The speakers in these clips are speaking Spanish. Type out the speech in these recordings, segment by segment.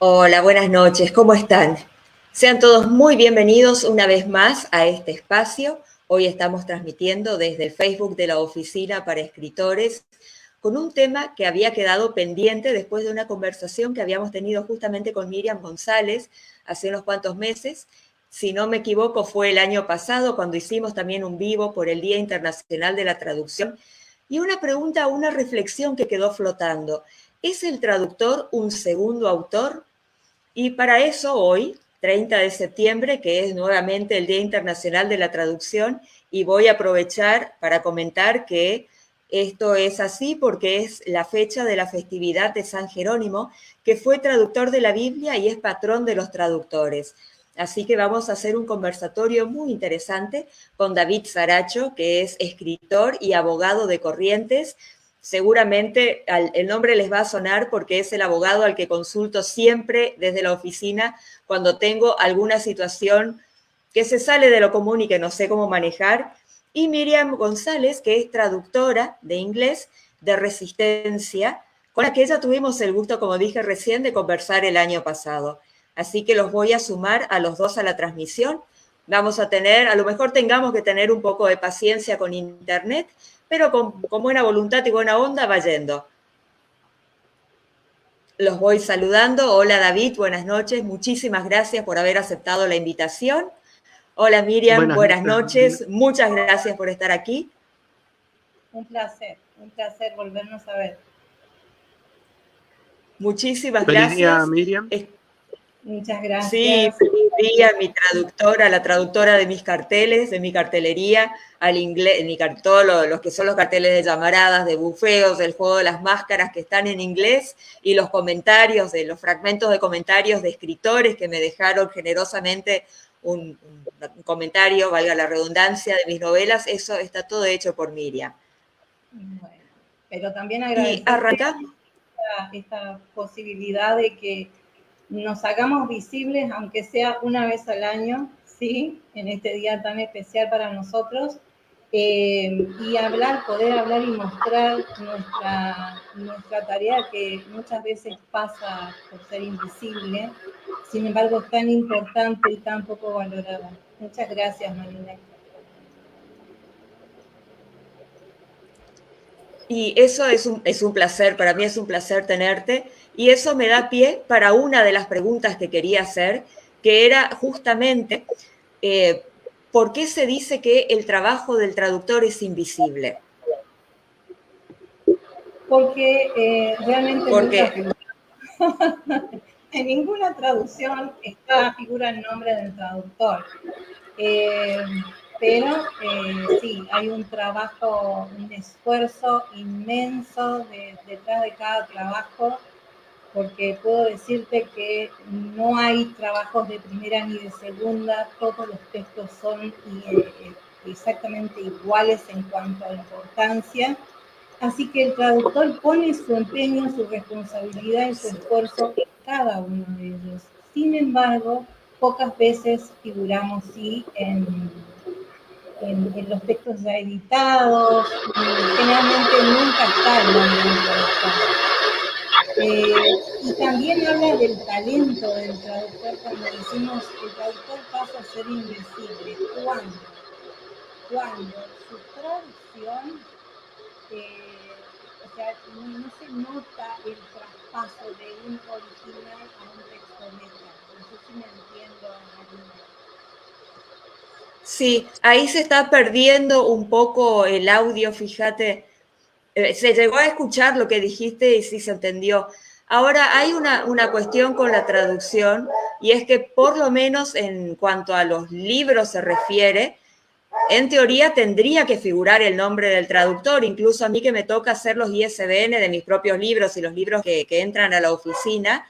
Hola, buenas noches, ¿cómo están? Sean todos muy bienvenidos una vez más a este espacio. Hoy estamos transmitiendo desde el Facebook de la Oficina para Escritores con un tema que había quedado pendiente después de una conversación que habíamos tenido justamente con Miriam González hace unos cuantos meses. Si no me equivoco, fue el año pasado cuando hicimos también un vivo por el Día Internacional de la Traducción. Y una pregunta, una reflexión que quedó flotando. ¿Es el traductor un segundo autor? Y para eso hoy, 30 de septiembre, que es nuevamente el Día Internacional de la Traducción, y voy a aprovechar para comentar que esto es así porque es la fecha de la festividad de San Jerónimo, que fue traductor de la Biblia y es patrón de los traductores. Así que vamos a hacer un conversatorio muy interesante con David Saracho, que es escritor y abogado de Corrientes. Seguramente el nombre les va a sonar porque es el abogado al que consulto siempre desde la oficina cuando tengo alguna situación que se sale de lo común y que no sé cómo manejar. Y Miriam González, que es traductora de inglés de Resistencia, con la que ya tuvimos el gusto, como dije recién, de conversar el año pasado. Así que los voy a sumar a los dos a la transmisión. Vamos a tener, a lo mejor tengamos que tener un poco de paciencia con internet, pero con buena voluntad y buena onda va yendo. Los voy saludando. Hola David, buenas noches. Muchísimas gracias por haber aceptado la invitación. Hola Miriam, Buenas buenas noches. noches. Muchas gracias por estar aquí. Un placer volvernos a ver. Muchísimas Feliz día, gracias. Miriam. Muchas gracias. Sí, feliz día, mi traductora, la traductora de mis carteles, de mi cartelería, al inglés, todos los que son los carteles de llamaradas, de bufeos, del juego de las máscaras que están en inglés y los comentarios, de los fragmentos de comentarios de escritores que me dejaron generosamente un comentario, valga la redundancia, de mis novelas. Eso está todo hecho por Miriam. Bueno, pero también agradecerte esta posibilidad de que nos hagamos visibles, aunque sea una vez al año, ¿sí? En este día tan especial para nosotros, y poder hablar y mostrar nuestra tarea que muchas veces pasa por ser invisible, sin embargo es tan importante y tan poco valorada. Muchas gracias, Marina. Y eso es un placer, para mí es un placer tenerte, y eso me da pie para una de las preguntas que quería hacer, que era justamente, ¿por qué se dice que el trabajo del traductor es invisible? Porque realmente Porque en ninguna traducción figura el nombre del traductor. Pero sí, hay un trabajo, un esfuerzo inmenso detrás de cada trabajo, porque puedo decirte que no hay trabajos de primera ni de segunda, todos los textos son exactamente iguales en cuanto a importancia. Así que el traductor pone su empeño, su responsabilidad y su esfuerzo en cada uno de ellos. Sin embargo, pocas veces figuramos sí en los textos ya editados, generalmente nunca está el nombre del traductor. Y también habla del talento del traductor cuando decimos que el traductor pasa a ser invisible. ¿Cuándo? Cuando su traducción, o sea, no se nota el traspaso de un original a un texto meta. No sé si me entiendo, Marina. sí, ahí se está perdiendo un poco el audio, fíjate. Se llegó a escuchar lo que dijiste y sí se entendió. Ahora, hay una cuestión con la traducción, y es que por lo menos en cuanto a los libros se refiere, en teoría tendría que figurar el nombre del traductor, incluso a mí que me toca hacer los ISBN de mis propios libros y los libros que entran a la oficina.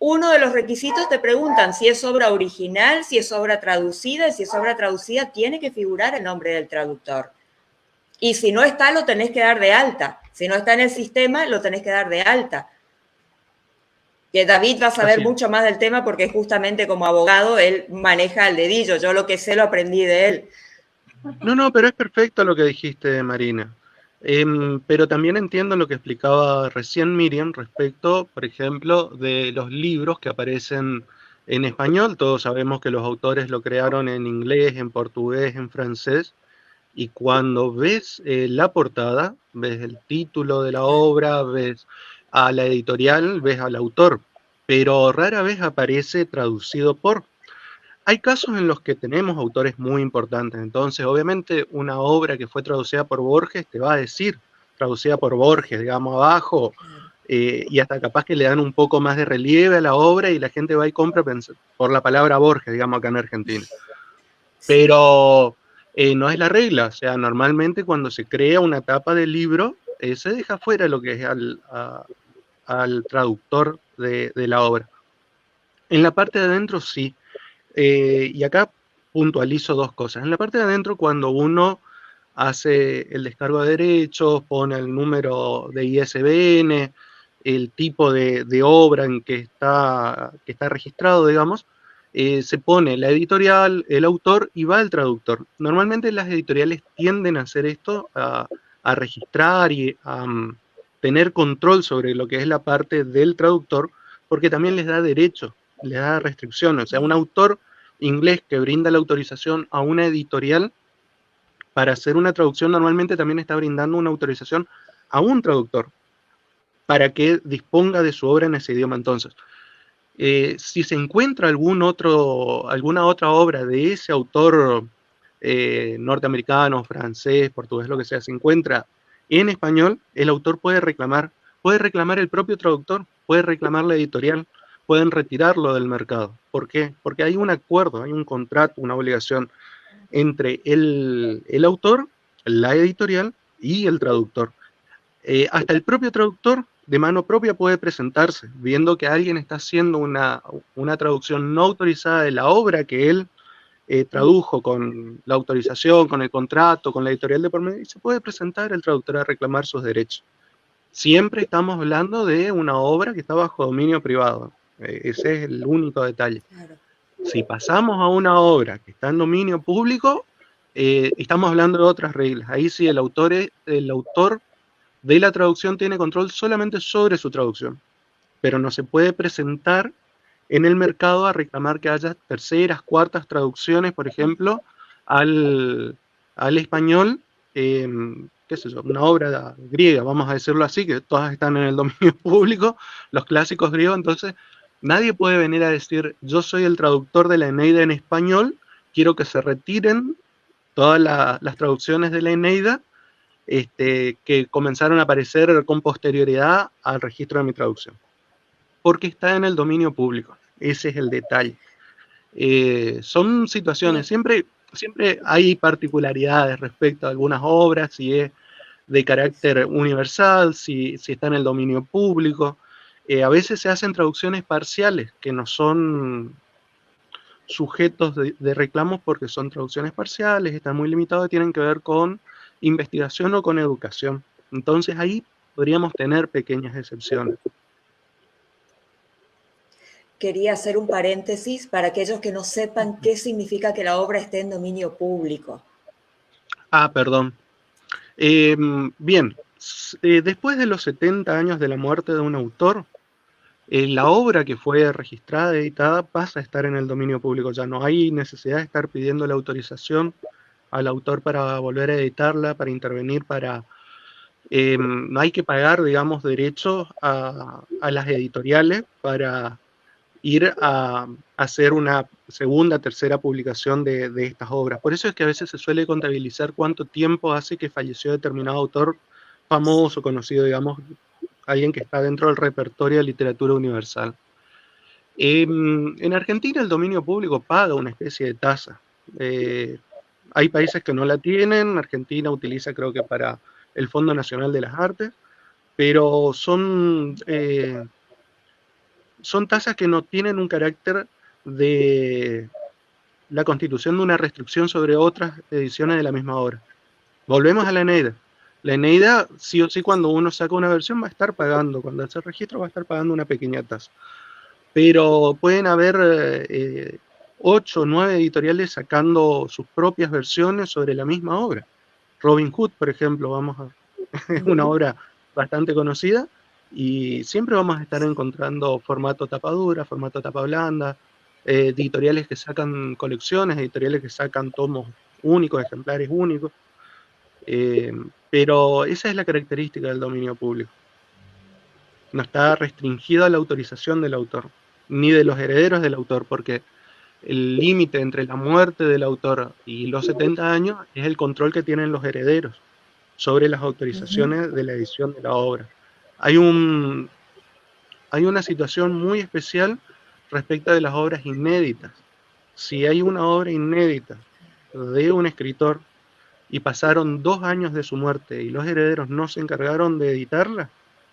Uno de los requisitos te preguntan si es obra original, si es obra traducida, y si es obra traducida tiene que figurar el nombre del traductor. Y si no está, lo tenés que dar de alta. Si no está en el sistema, lo tenés que dar de alta. Que David va a saber mucho más del tema porque justamente como abogado él maneja el dedillo. Yo lo que sé lo aprendí de él. No, pero es perfecto lo que dijiste, Marina. Pero también entiendo lo que explicaba recién Miriam respecto, por ejemplo, de los libros que aparecen en español. Todos sabemos que los autores lo crearon en inglés, en portugués, en francés, y cuando ves la portada, ves el título de la obra, ves a la editorial, ves al autor, pero rara vez aparece traducido por. Hay casos en los que tenemos autores muy importantes, entonces obviamente una obra que fue traducida por Borges te va a decir traducida por Borges, digamos abajo, y hasta capaz que le dan un poco más de relieve a la obra y la gente va y compra por la palabra Borges, digamos acá en Argentina. Pero no es la regla, o sea, normalmente cuando se crea una tapa del libro, se deja fuera lo que es al traductor de la obra. En la parte de adentro sí. Y acá puntualizo dos cosas. En la parte de adentro, cuando uno hace el descargo de derechos, pone el número de ISBN, el tipo de obra en que está registrado, digamos, se pone la editorial, el autor y va el traductor. Normalmente las editoriales tienden a hacer esto, a registrar y a tener control sobre lo que es la parte del traductor, porque también les da derecho, les da restricciones. O sea, un autor inglés que brinda la autorización a una editorial para hacer una traducción normalmente también está brindando una autorización a un traductor para que disponga de su obra en ese idioma. Entonces, si se encuentra alguna otra obra de ese autor norteamericano, francés, portugués, lo que sea, se encuentra en español, el autor puede reclamar el propio traductor, puede reclamar la editorial, pueden retirarlo del mercado. ¿Por qué? Porque hay un acuerdo, hay un contrato, una obligación entre el autor, la editorial y el traductor. Hasta el propio traductor de mano propia puede presentarse, viendo que alguien está haciendo una traducción no autorizada de la obra que él tradujo con la autorización, con el contrato, con la editorial de por medio, y se puede presentar el traductor a reclamar sus derechos. Siempre estamos hablando de una obra que está bajo dominio privado. Ese es el único detalle. Claro. Si pasamos a una obra que está en dominio público, estamos hablando de otras reglas. Ahí sí el autor de la traducción tiene control solamente sobre su traducción, pero no se puede presentar en el mercado a reclamar que haya terceras, cuartas traducciones, por ejemplo, al español, qué sé yo, una obra griega, vamos a decirlo así, que todas están en el dominio público, los clásicos griegos. Entonces nadie puede venir a decir, yo soy el traductor de la Eneida en español, quiero que se retiren todas las traducciones de la Eneida que comenzaron a aparecer con posterioridad al registro de mi traducción, porque está en el dominio público. Ese es el detalle. Son situaciones, siempre hay particularidades respecto a algunas obras, si es de carácter universal, si está en el dominio público. A veces se hacen traducciones parciales que no son sujetos de reclamos porque son traducciones parciales, están muy limitados y tienen que ver con investigación o con educación. Entonces ahí podríamos tener pequeñas excepciones. Quería hacer un paréntesis para aquellos que no sepan qué significa que la obra esté en dominio público. Perdón. Bien, después de los 70 años de la muerte de un autor, la obra que fue registrada, editada, pasa a estar en el dominio público. Ya no hay necesidad de estar pidiendo la autorización al autor para volver a editarla, para intervenir, no hay que pagar, digamos, derechos a las editoriales para ir a hacer una segunda, tercera publicación de estas obras. Por eso es que a veces se suele contabilizar cuánto tiempo hace que falleció determinado autor famoso, conocido, digamos, alguien que está dentro del repertorio de literatura universal. En Argentina el dominio público paga una especie de tasa. Hay países que no la tienen, Argentina utiliza, creo que para el Fondo Nacional de las Artes, pero son tasas que no tienen un carácter de la constitución de una restricción sobre otras ediciones de la misma obra. Volvemos a la Eneida. La Eneida, sí o sí, cuando uno saca una versión va a estar pagando, cuando hace el registro va a estar pagando una pequeña tasa. Pero pueden haber 8 o 9 editoriales sacando sus propias versiones sobre la misma obra. Robin Hood, por ejemplo, vamos es una obra bastante conocida, y siempre vamos a estar encontrando formato tapadura, formato tapa blanda, editoriales que sacan colecciones, editoriales que sacan tomos únicos, ejemplares únicos, pero esa es la característica del dominio público. No está restringido a la autorización del autor, ni de los herederos del autor, porque el límite entre la muerte del autor y los 70 años es el control que tienen los herederos sobre las autorizaciones de la edición de la obra. Hay una situación muy especial respecto de las obras inéditas. Si hay una obra inédita de un escritor y pasaron 2 años de su muerte y los herederos no se encargaron de editarla,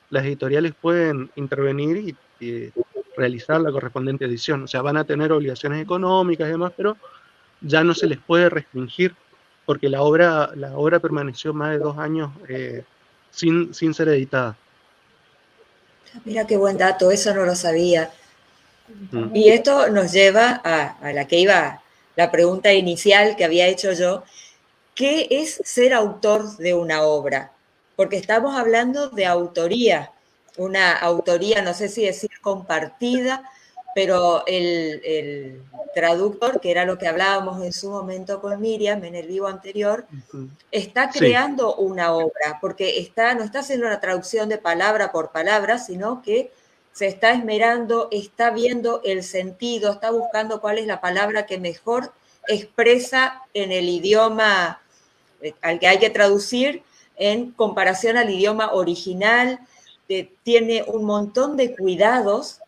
las editoriales pueden intervenir y realizar la correspondiente edición. O sea, van a tener obligaciones económicas y demás, pero ya no se les puede restringir, porque la obra permaneció más de 2 años sin ser editada. Mira qué buen dato, eso no lo sabía. Y esto nos lleva a la que iba la pregunta inicial que había hecho yo. ¿Qué es ser autor de una obra? Porque estamos hablando de autoría, una autoría, no sé si decir compartida, pero el traductor, que era lo que hablábamos en su momento con Miriam en el vivo anterior, está creando una obra, porque no está haciendo una traducción de palabra por palabra, sino que se está esmerando, está viendo el sentido, está buscando cuál es la palabra que mejor expresa en el idioma al que hay que traducir en comparación al idioma original, tiene un montón de cuidados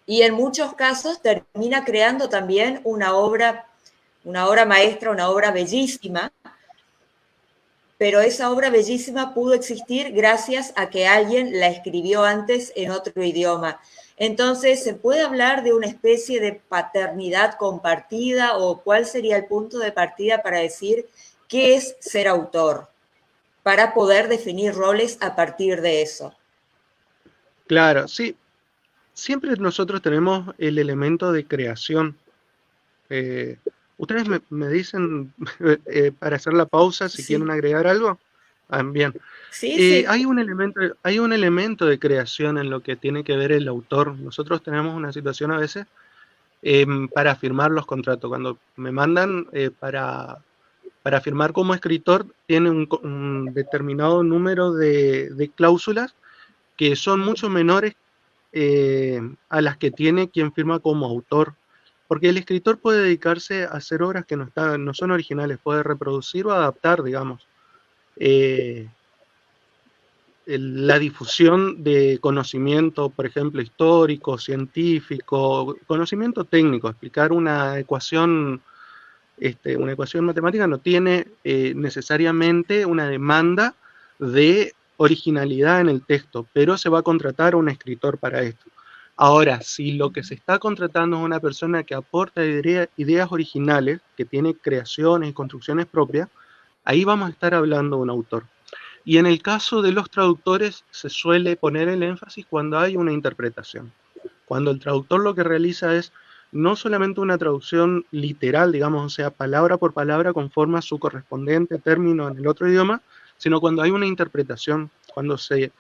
y en muchos casos termina creando también una obra maestra, una obra bellísima, pero esa obra bellísima pudo existir gracias a que alguien la escribió antes en otro idioma. Entonces, ¿se puede hablar de una especie de paternidad compartida o cuál sería el punto de partida para decir qué es ser autor, para poder definir roles a partir de eso? Claro, sí. Siempre nosotros tenemos el elemento de creación. Ustedes me dicen para hacer la pausa si quieren agregar algo. Bien. Sí. Hay un elemento de creación en lo que tiene que ver el autor. Nosotros tenemos una situación a veces para firmar los contratos. Cuando me mandan para firmar como escritor, tiene un determinado número de cláusulas que son mucho menores a las que tiene quien firma como autor, porque el escritor puede dedicarse a hacer obras que no son originales, puede reproducir o adaptar, digamos, la difusión de conocimiento, por ejemplo, histórico, científico, conocimiento técnico. Explicar una ecuación matemática no tiene necesariamente una demanda de originalidad en el texto, pero se va a contratar a un escritor para esto. Ahora, si lo que se está contratando es una persona que aporta ideas originales, que tiene creaciones y construcciones propias, ahí vamos a estar hablando de un autor. Y en el caso de los traductores se suele poner el énfasis cuando hay una interpretación. Cuando el traductor lo que realiza es no solamente una traducción literal, digamos, o sea, palabra por palabra conforme a su correspondiente término en el otro idioma, sino cuando hay una interpretación, cuando se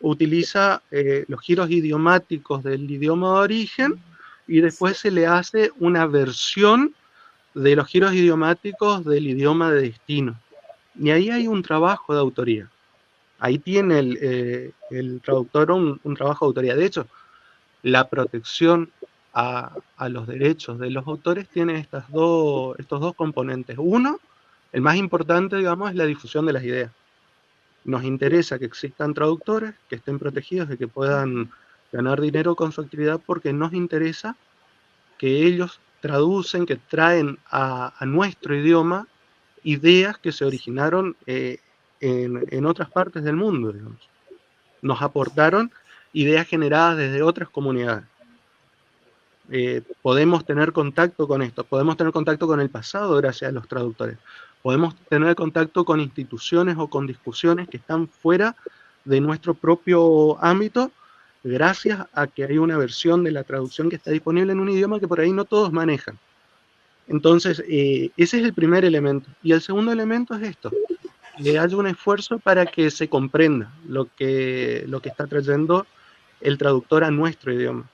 utiliza los giros idiomáticos del idioma de origen y después se le hace una versión de los giros idiomáticos del idioma de destino. Y ahí hay un trabajo de autoría. Ahí tiene el traductor un trabajo de autoría. De hecho, la protección a los derechos de los autores tiene estos dos componentes. Uno, el más importante, digamos, es la difusión de las ideas. Nos interesa que existan traductores, que estén protegidos, de que puedan ganar dinero con su actividad, porque nos interesa que ellos traducen, que traen a nuestro idioma ideas que se originaron en otras partes del mundo, digamos. Nos aportaron ideas generadas desde otras comunidades. Podemos tener contacto con esto, podemos tener contacto con el pasado gracias a los traductores, podemos tener contacto con instituciones o con discusiones que están fuera de nuestro propio ámbito gracias a que hay una versión de la traducción que está disponible en un idioma que por ahí no todos manejan. Entonces, ese es el primer elemento. Y el segundo elemento es esto, le haya un esfuerzo para que se comprenda lo que está trayendo el traductor a nuestro idioma.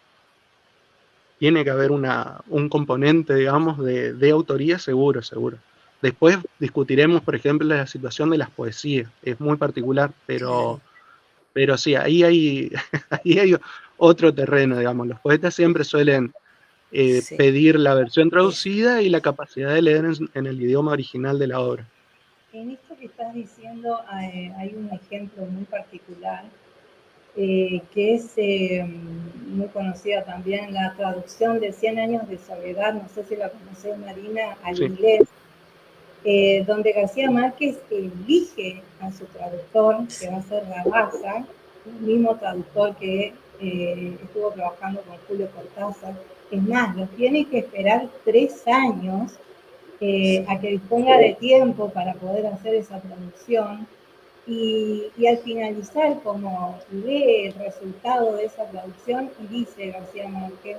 Tiene que haber un componente, digamos, de autoría seguro, seguro. Después discutiremos, por ejemplo, la situación de las poesías. Es muy particular, pero sí, ahí hay, ahí hay otro terreno, digamos. Los poetas siempre suelen Sí. pedir la versión traducida y la capacidad de leer en el idioma original de la obra. En esto que estás diciendo hay un ejemplo muy particular que es muy conocida también, la traducción de 100 años de soledad, no sé si la conocés, Marina, al Sí. inglés, donde García Márquez elige a su traductor, que va a ser Rabasa, el mismo traductor que estuvo trabajando con Julio Cortázar. Es más, lo tiene que esperar 3 años a que disponga de tiempo para poder hacer esa traducción. Y al finalizar, como lee el resultado de esa traducción, y dice García Márquez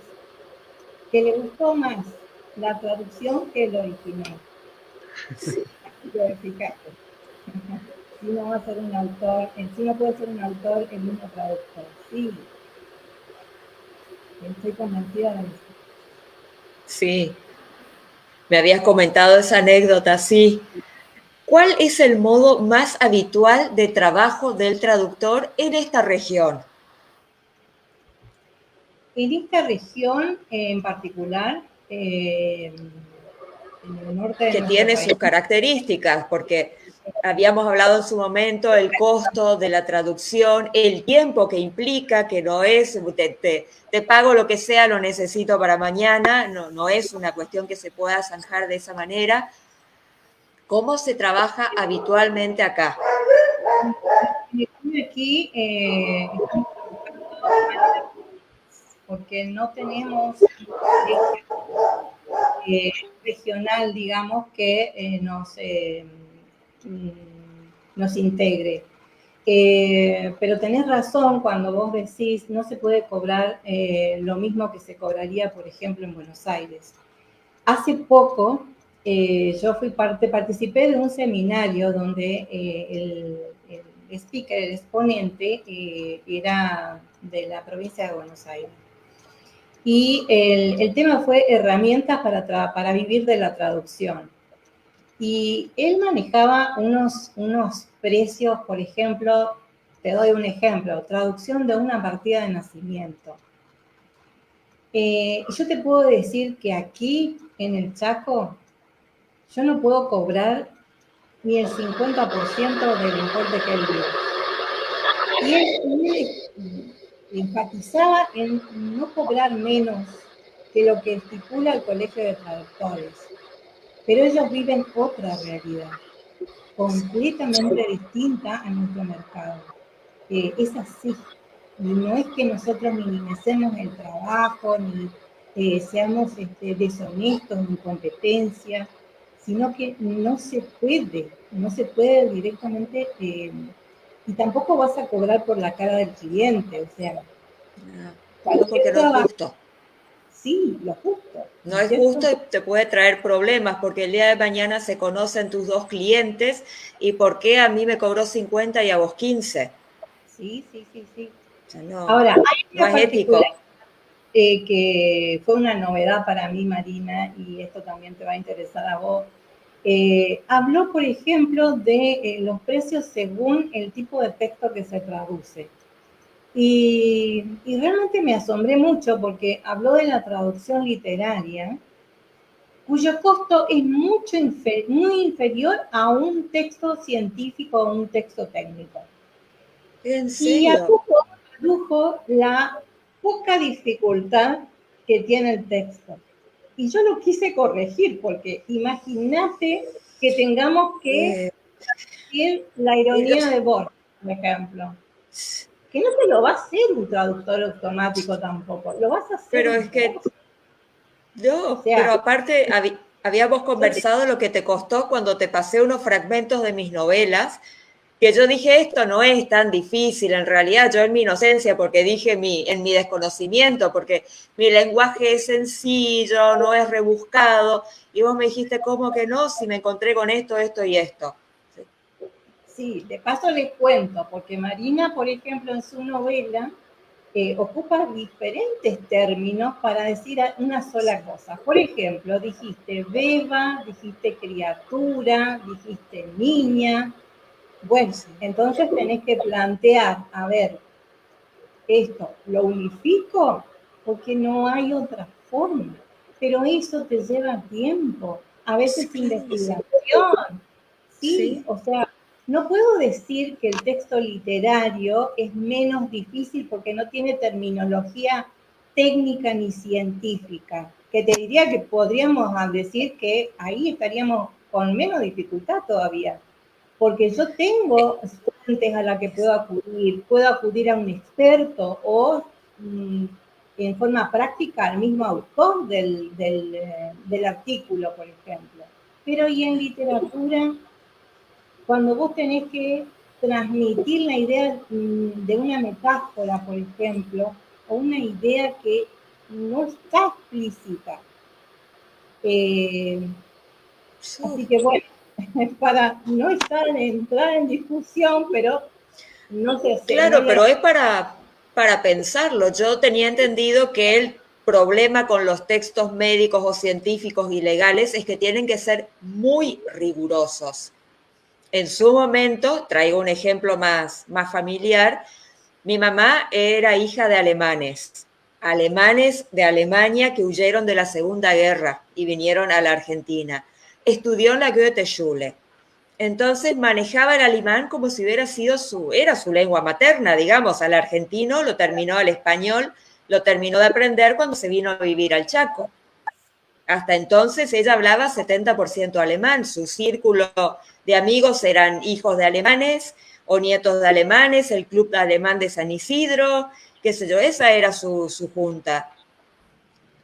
que le gustó más la traducción que el original. Fíjate. Si no va a ser un autor, si no puede ser un autor, el mismo traductor. Sí, estoy convencida de eso. Sí, me habías comentado esa anécdota, sí. ¿Cuál es el modo más habitual de trabajo del traductor en esta región? En esta región en particular, en el norte de Que nuestro tiene país, sus características, porque habíamos hablado en su momento del costo de la traducción, el tiempo que implica, que no es, te pago lo que sea, lo necesito para mañana, no es una cuestión que se pueda zanjar de esa manera. ¿Cómo se trabaja habitualmente acá? aquí estamos porque no tenemos regional, digamos, que nos integre. Pero tenés razón cuando vos decís no se puede cobrar lo mismo que se cobraría, por ejemplo, en Buenos Aires. Hace poco yo participé de un seminario donde el speaker, el exponente, era de la provincia de Buenos Aires. Y el tema fue herramientas para vivir de la traducción. Y él manejaba unos precios, por ejemplo, te doy un ejemplo, traducción de una partida de nacimiento. Yo te puedo decir que aquí, en el Chaco, yo no puedo cobrar ni el 50% del importe que él dio. Y él enfatizaba en no cobrar menos que lo que estipula el Colegio de Traductores. Pero ellos viven otra realidad, completamente distinta a nuestro mercado. Es así. Y no es que nosotros minimicemos el trabajo, ni seamos deshonestos en competencia, sino que no se puede directamente, y tampoco vas a cobrar por la cara del cliente, o sea, No, porque no es justo. Sí, lo justo. No es justo y te puede traer problemas porque el día de mañana se conocen tus dos clientes y por qué a mí me cobró 50 y a vos 15. Sí. O sea, no, Ahora, hay no una es ético. Que fue una novedad para mí, Marina, y esto también te va a interesar a vos. Habló, por ejemplo, de los precios según el tipo de texto que se traduce. Y realmente me asombré mucho porque habló de la traducción literaria, cuyo costo es muy inferior a un texto científico o un texto técnico. ¿En serio? Y adujo la poca dificultad que tiene el texto. Y yo lo quise corregir porque imagínate que tengamos que decir la ironía de Borges, por ejemplo. Que no te lo va a hacer un traductor automático tampoco, lo vas a hacer. Pero es que no, pero aparte habíamos conversado lo que te costó cuando te pasé unos fragmentos de mis novelas, que yo dije esto no es tan difícil, en realidad yo en mi inocencia, porque dije en mi desconocimiento, porque mi lenguaje es sencillo, no es rebuscado, y vos me dijiste, ¿cómo que no? Si me encontré con esto, esto y esto. Sí, de paso les cuento, porque Marina, por ejemplo, en su novela, ocupa diferentes términos para decir una sola cosa. Por ejemplo, dijiste beba, dijiste criatura, dijiste niña. Bueno, entonces tenés que plantear, a ver, esto, ¿lo unifico? Porque no hay otra forma. Pero eso te lleva tiempo, a veces investigación. Sí, o sea, no puedo decir que el texto literario es menos difícil porque no tiene terminología técnica ni científica, que te diría que podríamos decir que ahí estaríamos con menos dificultad todavía, porque yo tengo fuentes a las que puedo acudir a un experto o en forma práctica al mismo autor del artículo, por ejemplo. Pero y en literatura, cuando vos tenés que transmitir la idea de una metáfora, por ejemplo, o una idea que no está explícita. Así que bueno, para no entrar en discusión, pero no sé. Claro, pero es para pensarlo. Yo tenía entendido que el problema con los textos médicos o científicos y legales es que tienen que ser muy rigurosos. En su momento, traigo un ejemplo más familiar, mi mamá era hija de alemanes de Alemania que huyeron de la Segunda Guerra y vinieron a la Argentina. Estudió en la Goethe-Schule. Entonces manejaba el alemán como si era su lengua materna, digamos, al argentino lo terminó al español, lo terminó de aprender cuando se vino a vivir al Chaco. Hasta entonces ella hablaba 70% alemán, su círculo de amigos eran hijos de alemanes o nietos de alemanes, el club alemán de San Isidro, qué sé yo, esa era su junta.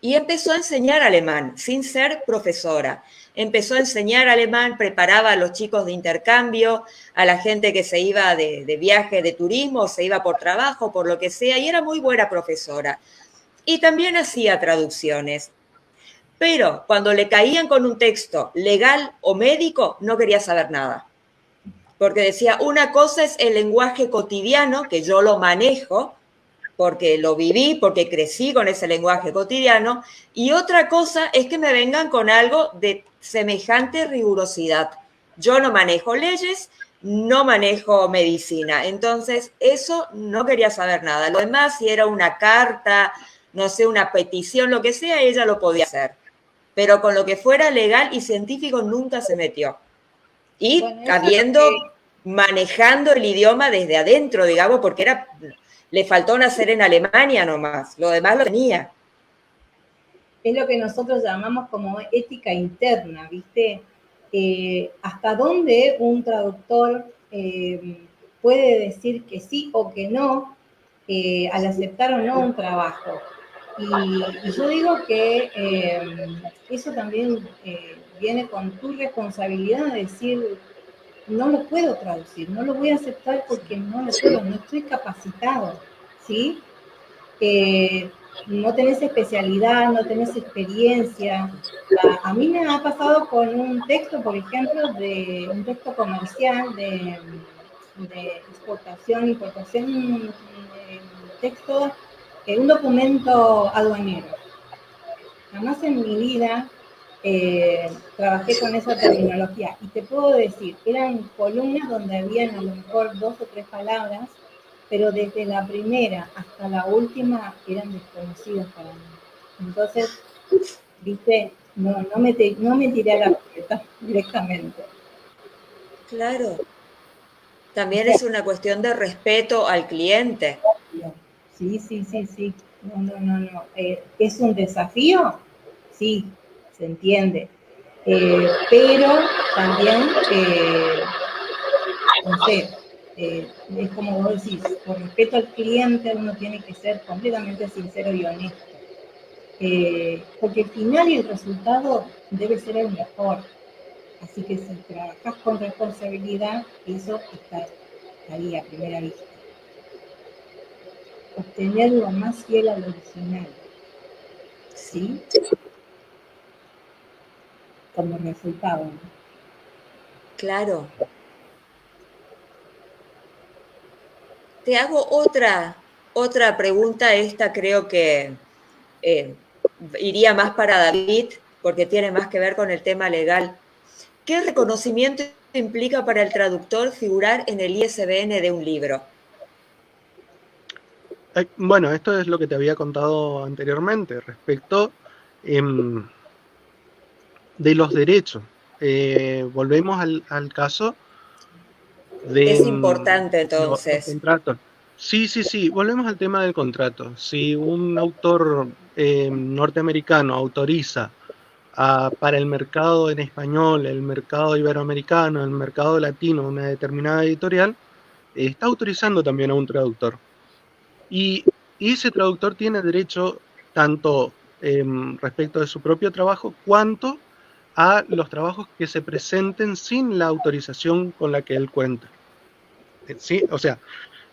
Y empezó a enseñar alemán, sin ser profesora. Empezó a enseñar alemán, preparaba a los chicos de intercambio, a la gente que se iba de viaje, de turismo, se iba por trabajo, por lo que sea, y era muy buena profesora. Y también hacía traducciones. Pero cuando le caían con un texto legal o médico, no quería saber nada. Porque decía, una cosa es el lenguaje cotidiano, que yo lo manejo, porque lo viví, porque crecí con ese lenguaje cotidiano, y otra cosa es que me vengan con algo de semejante rigurosidad. Yo no manejo leyes, no manejo medicina, entonces eso no quería saber nada. Lo demás, si era una carta, no sé, una petición, lo que sea, ella lo podía hacer. Pero con lo que fuera legal y científico nunca se metió. Y bueno, manejando el idioma desde adentro, digamos, porque le faltó nacer en Alemania nomás, lo demás lo tenía. Es lo que nosotros llamamos como ética interna, ¿viste? Hasta dónde un traductor puede decir que sí o que no al aceptar o no un trabajo. Y yo digo que eso también viene con tu responsabilidad de decir, no lo puedo traducir, no lo voy a aceptar porque no lo puedo, no estoy capacitado, ¿sí? No tenés especialidad, no tenés experiencia. A mí me ha pasado con un texto, por ejemplo, de un texto comercial de exportación, importación, texto, un documento aduanero. Jamás en mi vida trabajé con esa terminología. Y te puedo decir, eran columnas donde habían a lo mejor 2 o 3 palabras, pero desde la primera hasta la última eran desconocidas para mí. Entonces, viste, no me tiré a la puerta directamente. Claro. También es una cuestión de respeto al cliente. Sí. No. ¿Es un desafío? Sí, se entiende. Pero también, no sé, es como vos decís, por respeto al cliente uno tiene que ser completamente sincero y honesto. Porque el final y el resultado debe ser el mejor. Así que si trabajas con responsabilidad, eso está ahí a primera vista. Obtener lo más fiel al original. ¿Sí? Como resultado, ¿no? Claro. te hago otra pregunta, esta creo que iría más para David, porque tiene más que ver con el tema legal. ¿Qué reconocimiento implica para el traductor figurar en el ISBN de un libro? Bueno, esto es lo que te había contado anteriormente respecto de los derechos. Volvemos al caso de es importante los entonces. contratos. Sí, volvemos al tema del contrato. Si un autor norteamericano autoriza para el mercado en español, el mercado iberoamericano, el mercado latino, una determinada editorial, está autorizando también a un traductor. Y ese traductor tiene derecho tanto respecto de su propio trabajo, cuanto a los trabajos que se presenten sin la autorización con la que él cuenta. ¿Sí? O sea,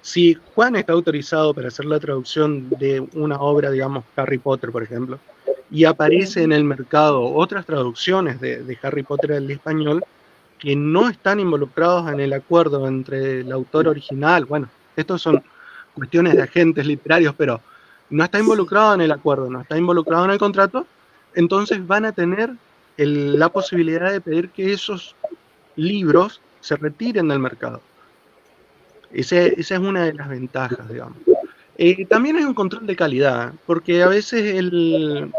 si Juan está autorizado para hacer la traducción de una obra, digamos, Harry Potter, por ejemplo, y aparece en el mercado otras traducciones de Harry Potter al español que no están involucrados en el acuerdo entre el autor original, bueno, estos son cuestiones de agentes literarios, pero no está involucrado en el acuerdo, no está involucrado en el contrato, entonces van a tener la posibilidad de pedir que esos libros se retiren del mercado. Esa es una de las ventajas, digamos. También hay un control de calidad, porque a veces el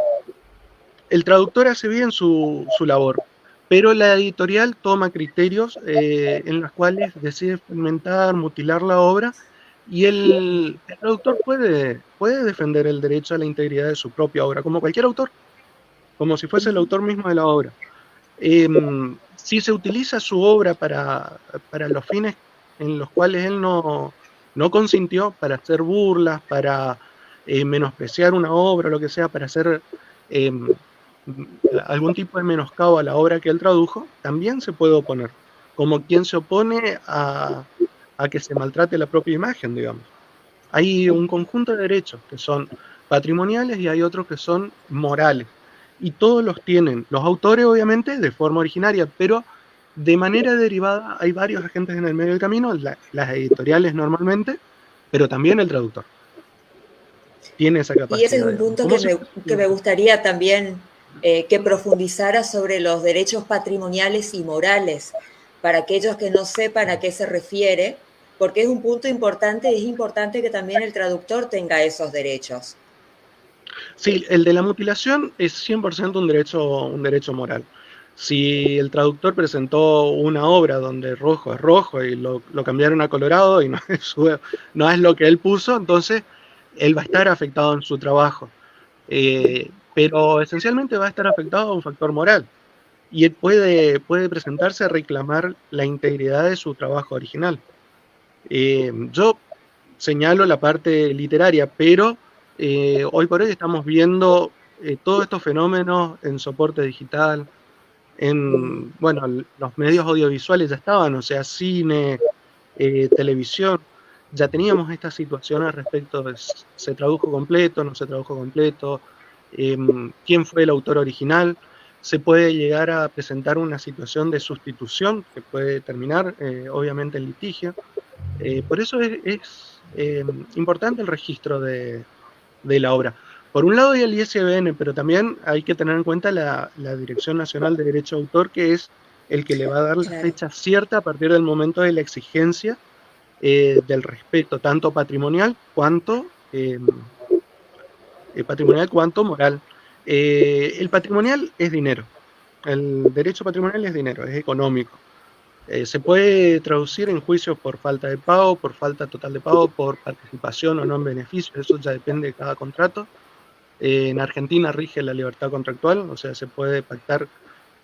traductor hace bien su labor, pero la editorial toma criterios en los cuales decide fragmentar, mutilar la obra, y el traductor puede defender el derecho a la integridad de su propia obra, como cualquier autor, como si fuese el autor mismo de la obra. Si se utiliza su obra para los fines en los cuales él no consintió, para hacer burlas, para menospreciar una obra, lo que sea, para hacer algún tipo de menoscabo a la obra que él tradujo, también se puede oponer, como quien se opone a que se maltrate la propia imagen, digamos. Hay un conjunto de derechos que son patrimoniales y hay otros que son morales. Y todos los tienen los autores, obviamente, de forma originaria, pero de manera derivada hay varios agentes en el medio del camino, las editoriales normalmente, pero también el traductor. Tiene esa capacidad. Y ese es un punto que me gustaría también que profundizara sobre los derechos patrimoniales y morales, para aquellos que no sepan a qué se refiere, porque es un punto importante y es importante que también el traductor tenga esos derechos. Sí, el de la mutilación es 100% un derecho moral. Si el traductor presentó una obra donde rojo es rojo y lo cambiaron a colorado y no es lo que él puso, entonces él va a estar afectado en su trabajo. Pero esencialmente va a estar afectado a un factor moral. Y él puede presentarse a reclamar la integridad de su trabajo original. Yo señalo la parte literaria, pero hoy por hoy estamos viendo todos estos fenómenos en soporte digital, bueno, los medios audiovisuales ya estaban, o sea, cine, televisión, ya teníamos estas situaciones respecto de se tradujo completo, no se tradujo completo, quién fue el autor original. Se puede llegar a presentar una situación de sustitución que puede terminar, obviamente, en litigio. Por eso es importante el registro de la obra. Por un lado hay el ISBN, pero también hay que tener en cuenta la Dirección Nacional de Derecho de Autor, que es el que le va a dar la fecha cierta a partir del momento de la exigencia del respeto, tanto patrimonial cuanto moral. El patrimonial es dinero. El derecho patrimonial es dinero, es económico. Se puede traducir en juicios por falta de pago, por falta total de pago, por participación o no en beneficio, eso ya depende de cada contrato. En Argentina rige la libertad contractual, o sea, se puede pactar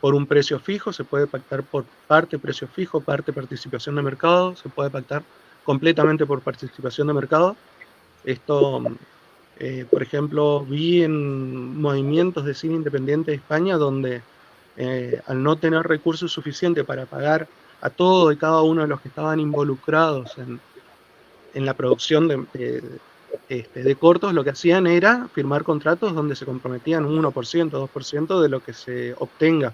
por un precio fijo, se puede pactar por parte precio fijo, parte participación de mercado, se puede pactar completamente por participación de mercado. Esto, por ejemplo, vi en movimientos de cine independiente de España donde al no tener recursos suficientes para pagar a todo y cada uno de los que estaban involucrados en la producción de cortos, lo que hacían era firmar contratos donde se comprometían 1%, 2% de lo que se obtenga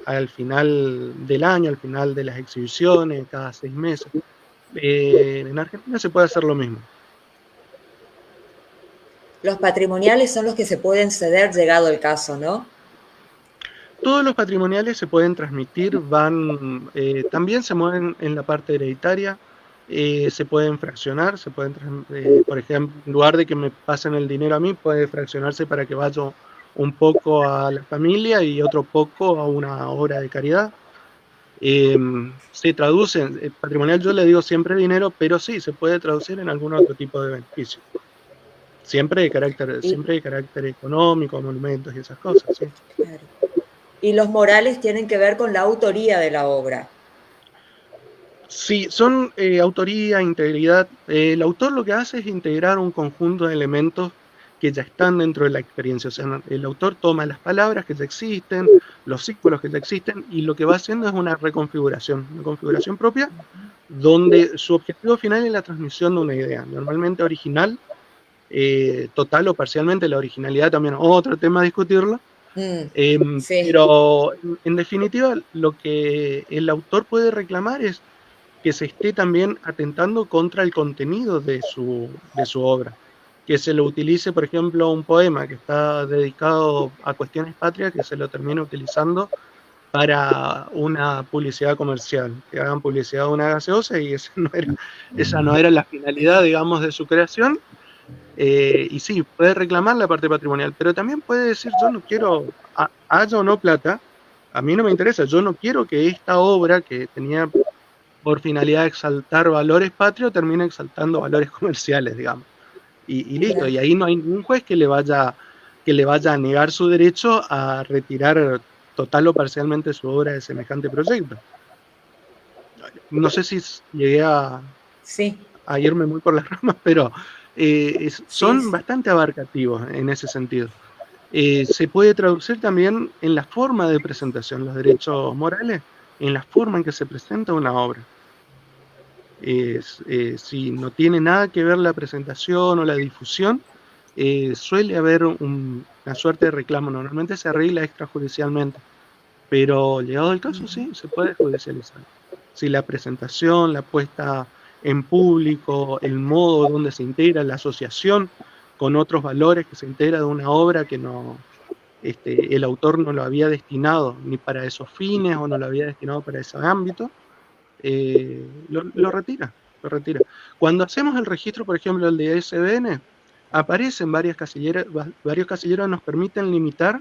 al final del año, al final de las exhibiciones, cada 6 meses. En Argentina se puede hacer lo mismo. Los patrimoniales son los que se pueden ceder llegado el caso, ¿no? Todos los patrimoniales se pueden transmitir, también se mueven en la parte hereditaria, se pueden fraccionar, por ejemplo, en lugar de que me pasen el dinero a mí, puede fraccionarse para que vaya un poco a la familia y otro poco a una obra de caridad. Se traduce, patrimonial yo le digo siempre dinero, pero sí, se puede traducir en algún otro tipo de beneficio. Siempre de carácter económico, monumentos y esas cosas, ¿sí? Claro. Y los morales tienen que ver con la autoría de la obra. Sí, son autoría, integridad. El autor lo que hace es integrar un conjunto de elementos que ya están dentro de la experiencia. O sea, el autor toma las palabras que ya existen, los símbolos que ya existen, y lo que va haciendo es una configuración propia, donde su objetivo final es la transmisión de una idea, normalmente original, total o parcialmente. La originalidad también es otro tema a discutirlo. Sí. Pero en definitiva, lo que el autor puede reclamar es que se esté también atentando contra el contenido de su obra, que se lo utilice, por ejemplo, un poema que está dedicado a cuestiones patrias, que se lo termine utilizando para una publicidad comercial, que hagan publicidad de una gaseosa, y esa no era la finalidad, digamos, de su creación. Y sí, puede reclamar la parte patrimonial, pero también puede decir: yo no quiero, haya o no plata, a mí no me interesa, yo no quiero que esta obra que tenía por finalidad de exaltar valores patrios termina exaltando valores comerciales, digamos. Y listo, claro. Y ahí no hay ningún juez que le vaya a negar su derecho a retirar total o parcialmente su obra de semejante proyecto. No sé si llegué a irme muy por las ramas, pero son bastante abarcativos en ese sentido. Se puede traducir también en la forma de presentación, los derechos morales, en la forma en que se presenta una obra. Si no tiene nada que ver la presentación o la difusión, suele haber una suerte de reclamo. Normalmente se arregla extrajudicialmente, pero llegado el caso, sí, se puede judicializar. Si la presentación, la puesta en público, el modo donde se integra, la asociación con otros valores que se integra de una obra que no, el autor no lo había destinado ni para esos fines o no lo había destinado para ese ámbito, lo retira. Cuando hacemos el registro, por ejemplo, el de ISBN, aparecen varios casilleros nos permiten limitar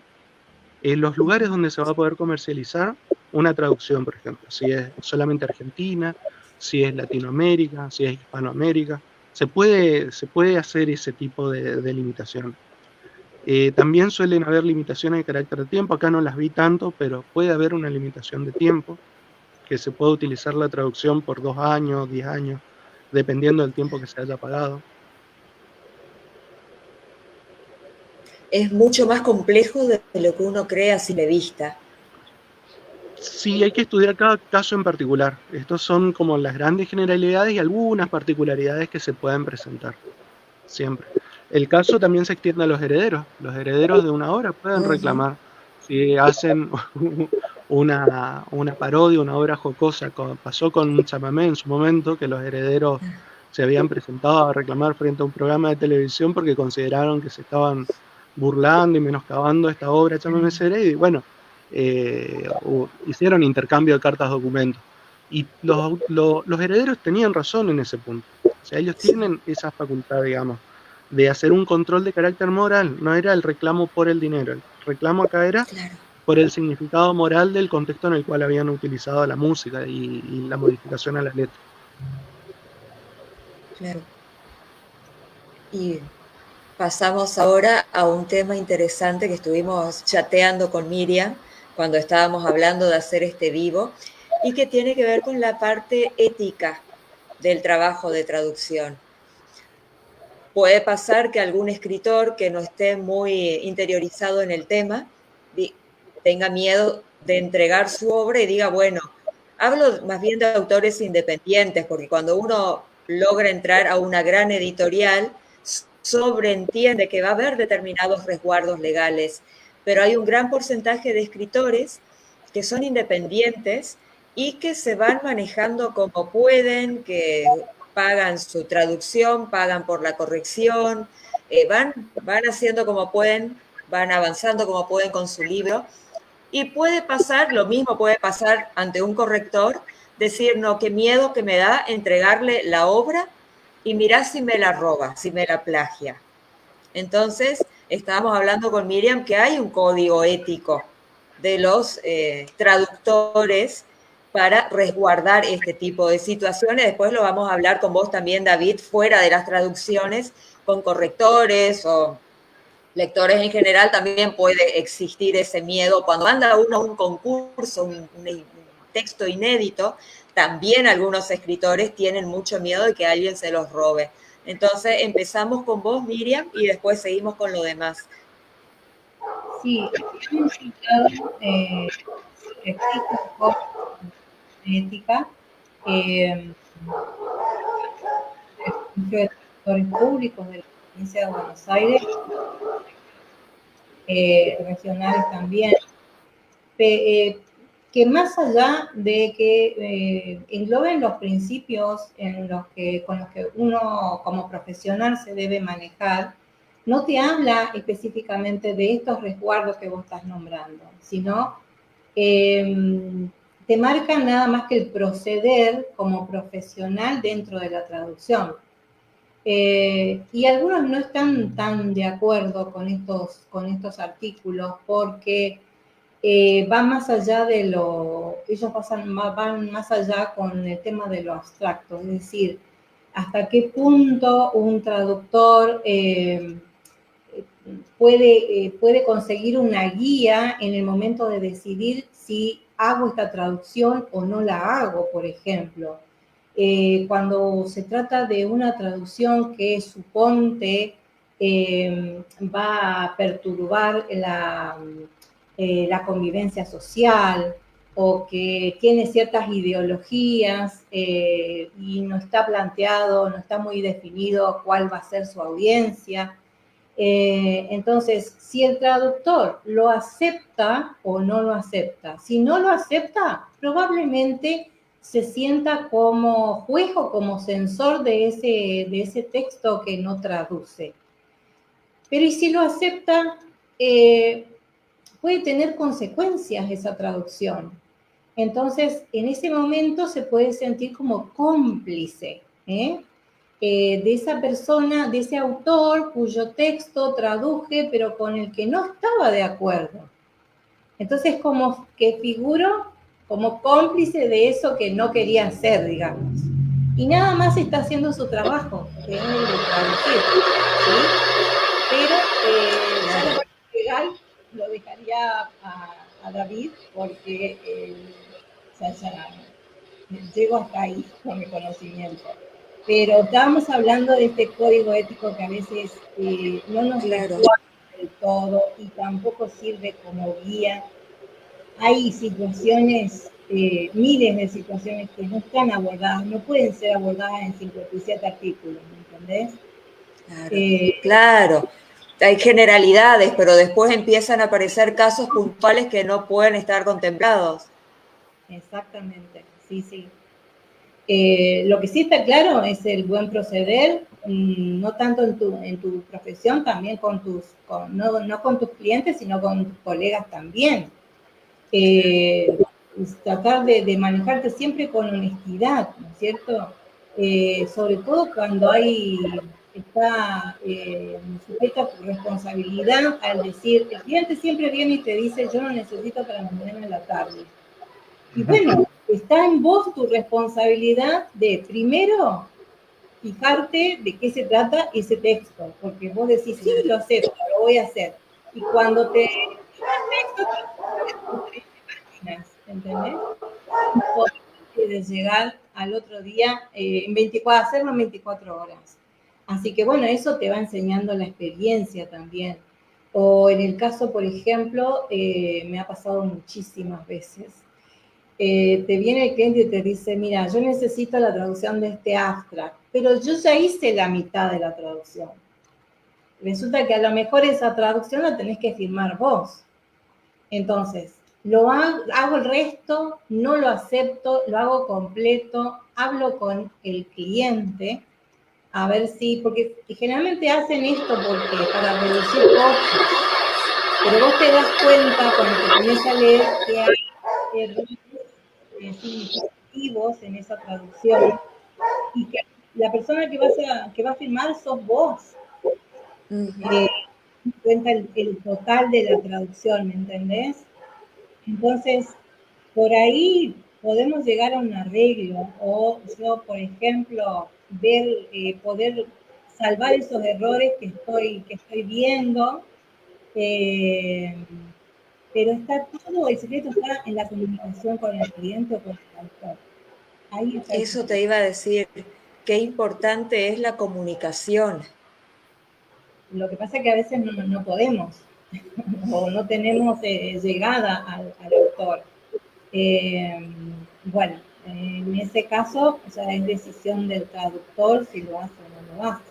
los lugares donde se va a poder comercializar una traducción, por ejemplo, si es solamente Argentina, si es Latinoamérica, si es Hispanoamérica, se puede hacer ese tipo de limitación. También suelen haber limitaciones de carácter de tiempo, acá no las vi tanto, pero puede haber una limitación de tiempo, que se puede utilizar la traducción por 2 años, 10 años, dependiendo del tiempo que se haya pagado. Es mucho más complejo de lo que uno cree a simple vista. Sí, hay que estudiar cada caso en particular. Estos son como las grandes generalidades y algunas particularidades que se pueden presentar, siempre. El caso también se extiende a los herederos. Los herederos de una obra pueden reclamar. Si hacen una parodia, una obra jocosa, como pasó con un chamamé en su momento, que los herederos se habían presentado a reclamar frente a un programa de televisión porque consideraron que se estaban burlando y menoscabando esta obra chamamecera, y bueno, hicieron intercambio de cartas documentos. Y los herederos tenían razón en ese punto. O sea, ellos tienen esa facultad, digamos, de hacer un control de carácter moral. No era el reclamo por el dinero, el reclamo acá era por el significado moral del contexto en el cual habían utilizado la música y la modificación a las letras. Claro. Y pasamos ahora a un tema interesante que estuvimos chateando con Miriam cuando estábamos hablando de hacer este vivo, y que tiene que ver con la parte ética del trabajo de traducción. Puede pasar que algún escritor que no esté muy interiorizado en el tema tenga miedo de entregar su obra y diga, bueno, hablo más bien de autores independientes, porque cuando uno logra entrar a una gran editorial, sobreentiende que va a haber determinados resguardos legales, pero hay un gran porcentaje de escritores que son independientes y que se van manejando como pueden, que pagan su traducción, pagan por la corrección, van haciendo como pueden, van avanzando como pueden con su libro. Y puede pasar, lo mismo puede pasar ante un corrector, decir, no, qué miedo que me da entregarle la obra y mirar si me la roba, si me la plagia. Entonces, estábamos hablando con Miriam que hay un código ético de los traductores para resguardar este tipo de situaciones. Después lo vamos a hablar con vos también, David, fuera de las traducciones, con correctores o lectores en general. También puede existir ese miedo. Cuando manda uno a un concurso, un texto inédito, también algunos escritores tienen mucho miedo de que alguien se los robe. Entonces empezamos con vos, Miriam, y después seguimos con lo demás. Sí, hemos citado existe un código de ética de sectores públicos de la provincia de Buenos Aires, regionales también, que más allá de que engloben los principios con los que uno como profesional se debe manejar, no te habla específicamente de estos resguardos que vos estás nombrando, sino te marcan nada más que el proceder como profesional dentro de la traducción. Y algunos no están tan de acuerdo con estos artículos porque van más allá de ellos van más allá con el tema de lo abstracto, es decir, hasta qué punto un traductor puede conseguir una guía en el momento de decidir si hago esta traducción o no la hago, por ejemplo. Cuando se trata de una traducción que suponte va a perturbar la convivencia social o que tiene ciertas ideologías y no está planteado, no está muy definido cuál va a ser su audiencia. Entonces, si el traductor lo acepta o no lo acepta, si no lo acepta, probablemente se sienta como juez o como censor de ese texto que no traduce. Pero y si lo acepta, puede tener consecuencias esa traducción. Entonces, en ese momento se puede sentir como cómplice, de esa persona, de ese autor cuyo texto traduje, pero con el que no estaba de acuerdo. Entonces, como que figuro como cómplice de eso que no quería hacer, digamos. Y nada más está haciendo su trabajo, que es el de traducir, ¿sí? Pero ya la parte legal lo dejaría a David, porque ya llego hasta ahí con mi conocimiento. Pero estábamos hablando de este código ético que a veces no nos recuerda del todo y tampoco sirve como guía. Hay situaciones, miles de situaciones que no están abordadas, no pueden ser abordadas en 57 artículos, ¿me entendés? Claro, claro. Hay generalidades, pero después empiezan a aparecer casos puntuales que no pueden estar contemplados. Exactamente, sí, sí. Lo que sí está claro es el buen proceder, no tanto en tu profesión, también no con tus clientes, sino con tus colegas también. Tratar de manejarte siempre con honestidad, ¿no es cierto? Sobre todo cuando está sujeta tu responsabilidad al decir, el cliente siempre viene y te dice, yo no necesito para mañana en la tarde. Y bueno, está en vos tu responsabilidad de, primero, fijarte de qué se trata ese texto, porque vos decís, sí, lo acepto, lo voy a hacer. Y cuando te ¿entendés? De llegar al otro día, hacerlo en 24 horas. Así que bueno, eso te va enseñando la experiencia también. O en el caso, por ejemplo, me ha pasado muchísimas veces. Te viene el cliente y te dice, mira, yo necesito la traducción de este abstract, pero yo ya hice la mitad de la traducción. Resulta que a lo mejor esa traducción la tenés que firmar vos. Entonces, Hago el resto, no lo acepto, lo hago completo, hablo con el cliente, a ver si, porque generalmente hacen esto porque para reducir costos, pero vos te das cuenta cuando te pones a leer que hay errores significativos en esa traducción y que la persona que va a firmar sos vos. Cuenta el total de la traducción, ¿me entendés? Entonces, por ahí podemos llegar a un arreglo, o yo, por ejemplo, poder salvar esos errores que estoy viendo, pero está todo, el secreto está en la comunicación con el cliente o con el autor. Ahí está. Eso te iba a decir, qué importante es la comunicación. Lo que pasa es que a veces no podemos, o no tenemos llegada al autor. Bueno, en ese caso, o sea, es decisión del traductor si lo hace o no lo hace.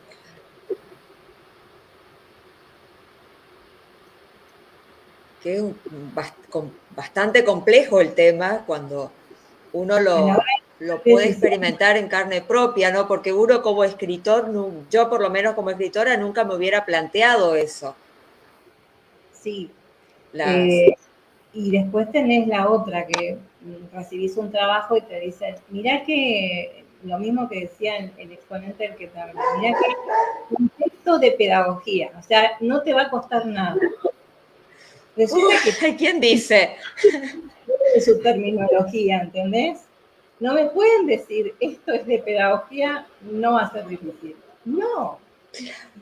Que es bastante complejo el tema cuando uno lo puede experimentar en carne propia, ¿no? Porque uno como escritor, yo por lo menos como escritora nunca me hubiera planteado eso. Sí. Y después tenés la otra, que recibís un trabajo y te dicen, mirá que, lo mismo que decía el exponente del que te hablé, mirá que un texto de pedagogía, o sea, no te va a costar nada. Resulta que ¿quién dice? Su terminología, ¿entendés? No me pueden decir, esto es de pedagogía, no va a ser difícil. No.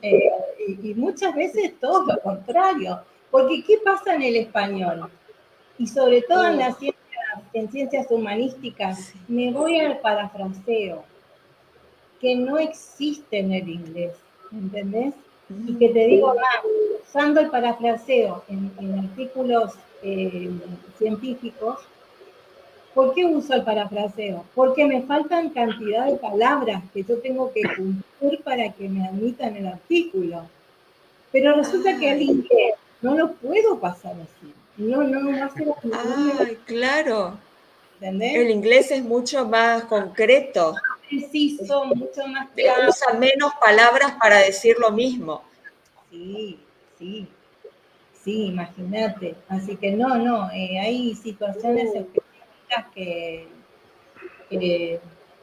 Y muchas veces todo lo contrario. Porque ¿qué pasa en el español? Y sobre todo en ciencias humanísticas, me voy al parafraseo, que no existe en el inglés, ¿entendés? Y que te digo más, usando el parafraseo en artículos científicos, ¿por qué uso el parafraseo? Porque me faltan cantidad de palabras que yo tengo que cumplir para que me admitan el artículo. Pero resulta que el inglés no lo puedo pasar así. No va a ser Ay, claro. ¿Entendés? El inglés es mucho más concreto. Preciso, mucho más claro. Usa menos palabras para decir lo mismo. Sí, imagínate. Así que no, hay situaciones específicas que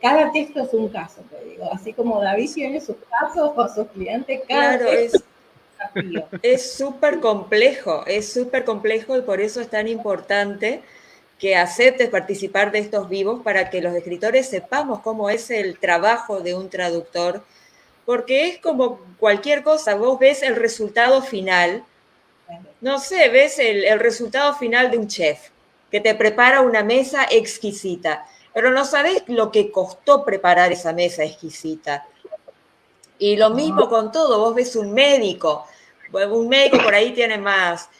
cada texto es un caso, te digo. Así como David tiene sus casos con sus clientes, cada texto es súper complejo y por eso es tan importante que aceptes participar de estos vivos para que los escritores sepamos cómo es el trabajo de un traductor, porque es como cualquier cosa, vos ves el resultado final, no sé, ves el resultado final de un chef que te prepara una mesa exquisita, pero no sabes lo que costó preparar esa mesa exquisita. Y lo mismo con todo, vos ves un médico por ahí tiene más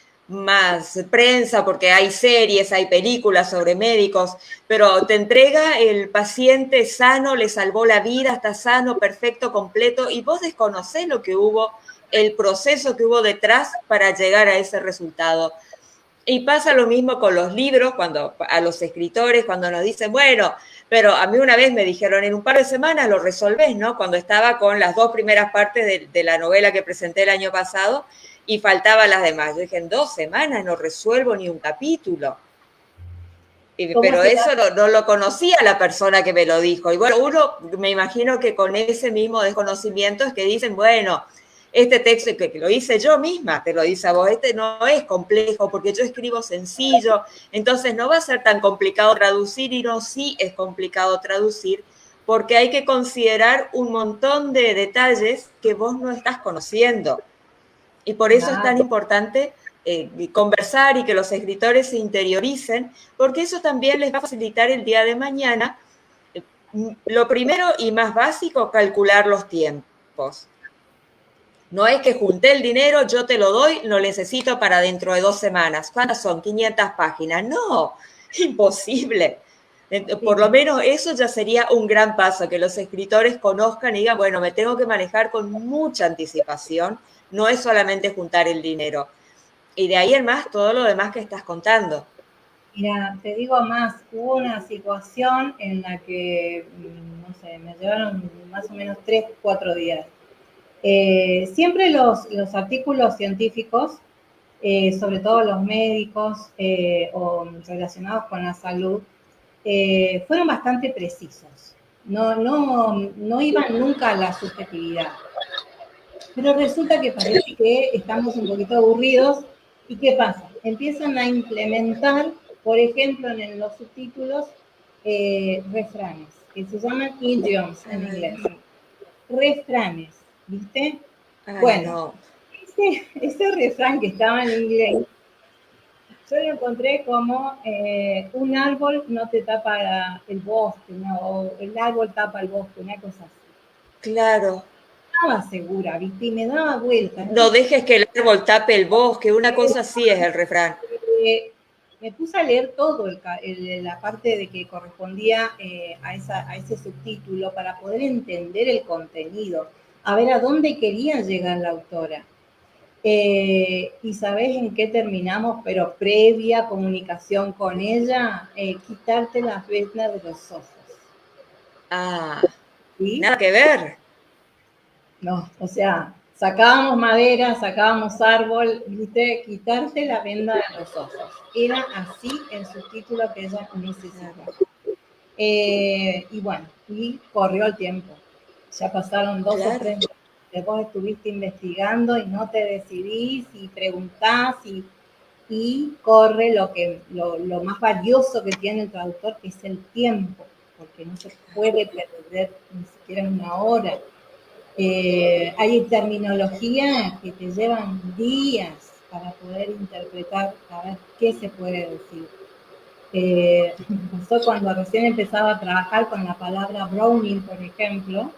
prensa porque hay series, hay películas sobre médicos, pero te entrega el paciente sano, le salvó la vida, está sano, perfecto, completo, y vos desconocés lo que hubo, el proceso que hubo detrás para llegar a ese resultado. Y pasa lo mismo con los libros, cuando a los escritores, cuando nos dicen, bueno, pero a mí una vez me dijeron, en un par de semanas lo resolvés, ¿no? Cuando estaba con las 2 primeras partes de la novela que presenté el año pasado y faltaban las demás. Yo dije, en 2 semanas no resuelvo ni un capítulo. Pero eso no lo conocía la persona que me lo dijo. Y bueno, uno me imagino que con ese mismo desconocimiento es que dicen, bueno, este texto que lo hice yo misma, te lo dice a vos, este no es complejo porque yo escribo sencillo, entonces no va a ser tan complicado traducir, y no, sí es complicado traducir porque hay que considerar un montón de detalles que vos no estás conociendo. Y por eso es tan importante conversar y que los escritores se interioricen, porque eso también les va a facilitar el día de mañana. Lo primero y más básico, calcular los tiempos. No es que junté el dinero, yo te lo doy, lo necesito para dentro de 2 semanas. ¿Cuántas son? 500 páginas. No, imposible. Por lo menos eso ya sería un gran paso, que los escritores conozcan y digan, bueno, me tengo que manejar con mucha anticipación, no es solamente juntar el dinero. Y de ahí en más, todo lo demás que estás contando. Mira, te digo más, hubo una situación en la que, no sé, me llevaron más o menos 3, 4 días. Siempre los artículos científicos, sobre todo los médicos o relacionados con la salud, fueron bastante precisos. No iban nunca a la subjetividad. Pero resulta que parece que estamos un poquito aburridos. ¿Y qué pasa? Empiezan a implementar, por ejemplo, en los subtítulos, refranes, que se llaman idioms en inglés. Refranes, ¿viste? Bueno, ese refrán que estaba en inglés, yo lo encontré como un árbol no te tapa el bosque, ¿no? O el árbol tapa el bosque, una cosa así. Claro. Estaba segura, ¿viste? Y me daba vuelta. No dejes que el árbol tape el bosque, una cosa así es el refrán. Me puse a leer todo la parte de que correspondía a ese subtítulo para poder entender el contenido, a ver a dónde quería llegar la autora. ¿Y sabés en qué terminamos? Pero previa comunicación con ella, quitarte las vendas de los ojos. Ah, ¿sí? Nada que ver. No, o sea, sacábamos madera, sacábamos árbol, ¿viste? Quitarse la venda de los ojos. Era así el subtítulo que ella necesitaba. Y bueno, y corrió el tiempo. Ya pasaron 2 o 3 meses. Vos estuviste investigando y no te decidís y preguntás y corre lo más valioso que tiene el traductor, que es el tiempo, porque no se puede perder ni siquiera una hora. Hay terminología que te llevan días para poder interpretar, a ver qué se puede decir. Pasó cuando recién empezaba a trabajar con la palabra browning, por ejemplo,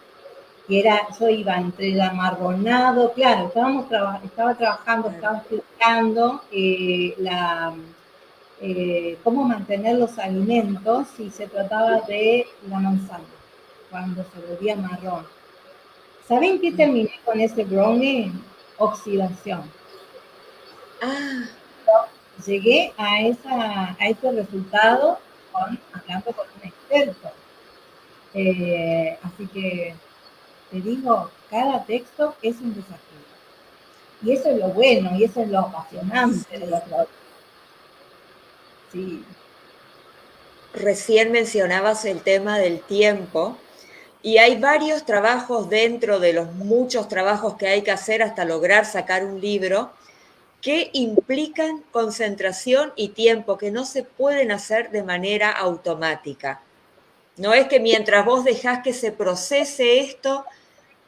que yo iba entre el amarronado, claro, estaba trabajando, estaba explicando cómo mantener los alimentos si se trataba de la manzana, cuando se volvía marrón. ¿Saben qué terminé con ese brownie? Oxidación. Llegué a ese resultado hablando con un experto. Así que te digo, cada texto es un desafío. Y eso es lo bueno, y eso es lo apasionante de los traductores. Sí. Recién mencionabas el tema del tiempo. Y hay varios trabajos dentro de los muchos trabajos que hay que hacer hasta lograr sacar un libro que implican concentración y tiempo, que no se pueden hacer de manera automática. No es que mientras vos dejás que se procese esto,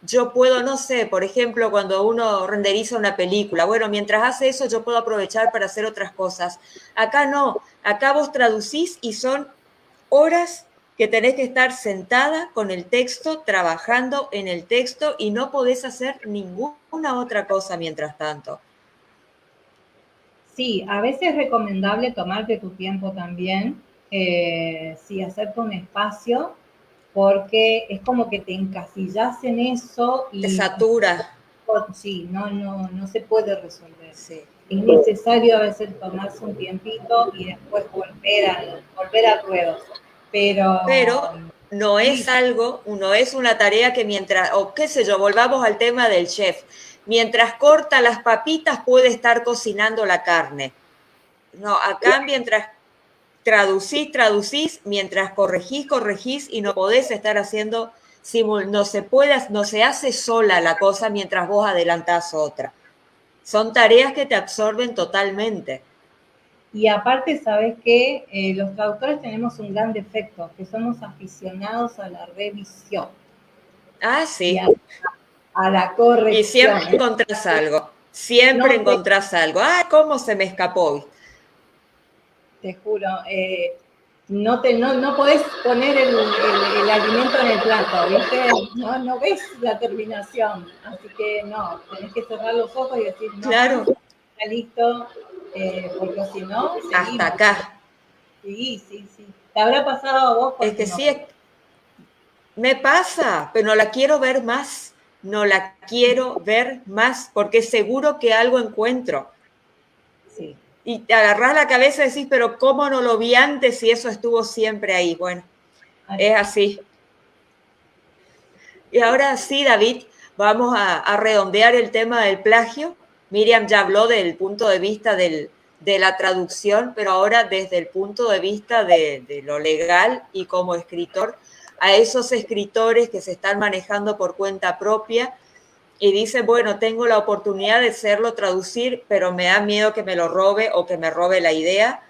yo puedo, no sé, por ejemplo, cuando uno renderiza una película, bueno, mientras hace eso yo puedo aprovechar para hacer otras cosas. Acá no, acá vos traducís y son horas que tenés que estar sentada con el texto, trabajando en el texto y no podés hacer ninguna otra cosa mientras tanto. Sí, a veces es recomendable tomarte tu tiempo también, sí, hacerte un espacio, porque es como que te encasillas en eso y... Te satura. Sí, no se puede resolver. Sí. Es necesario a veces tomarse un tiempito y después volver al ruedo. Pero no es algo, no es una tarea que mientras, o qué sé yo, volvamos al tema del chef. Mientras corta las papitas puede estar cocinando la carne. No, acá mientras traducís, mientras corregís y no podés estar haciendo, no se hace sola la cosa mientras vos adelantás otra. Son tareas que te absorben totalmente. Y aparte, ¿sabes qué? Los traductores tenemos un gran defecto, que somos aficionados a la revisión. Ah, sí. Y a la corrección. Y siempre encontrás algo. Siempre encontrás algo. Ah, ¿cómo se me escapó? Te juro. No podés poner el alimento en el plato, ¿viste? No ves la terminación. Así que no, tenés que cerrar los ojos y decir, no, claro. Está listo, porque si no, seguimos. Hasta acá. Sí. ¿Te habrá pasado a vos? Es que sí, me pasa, pero no la quiero ver más. No la quiero ver más, porque seguro que algo encuentro. Sí. y te agarrás la cabeza y decís, pero ¿cómo no lo vi antes si eso estuvo siempre ahí? Bueno, es así. Y ahora sí, David, vamos a redondear el tema del plagio. Miriam ya habló del punto de vista de la traducción, pero ahora desde el punto de vista de lo legal y como escritor, a esos escritores que se están manejando por cuenta propia y dicen, bueno, tengo la oportunidad de hacerlo traducir, pero me da miedo que me lo robe o que me robe la idea,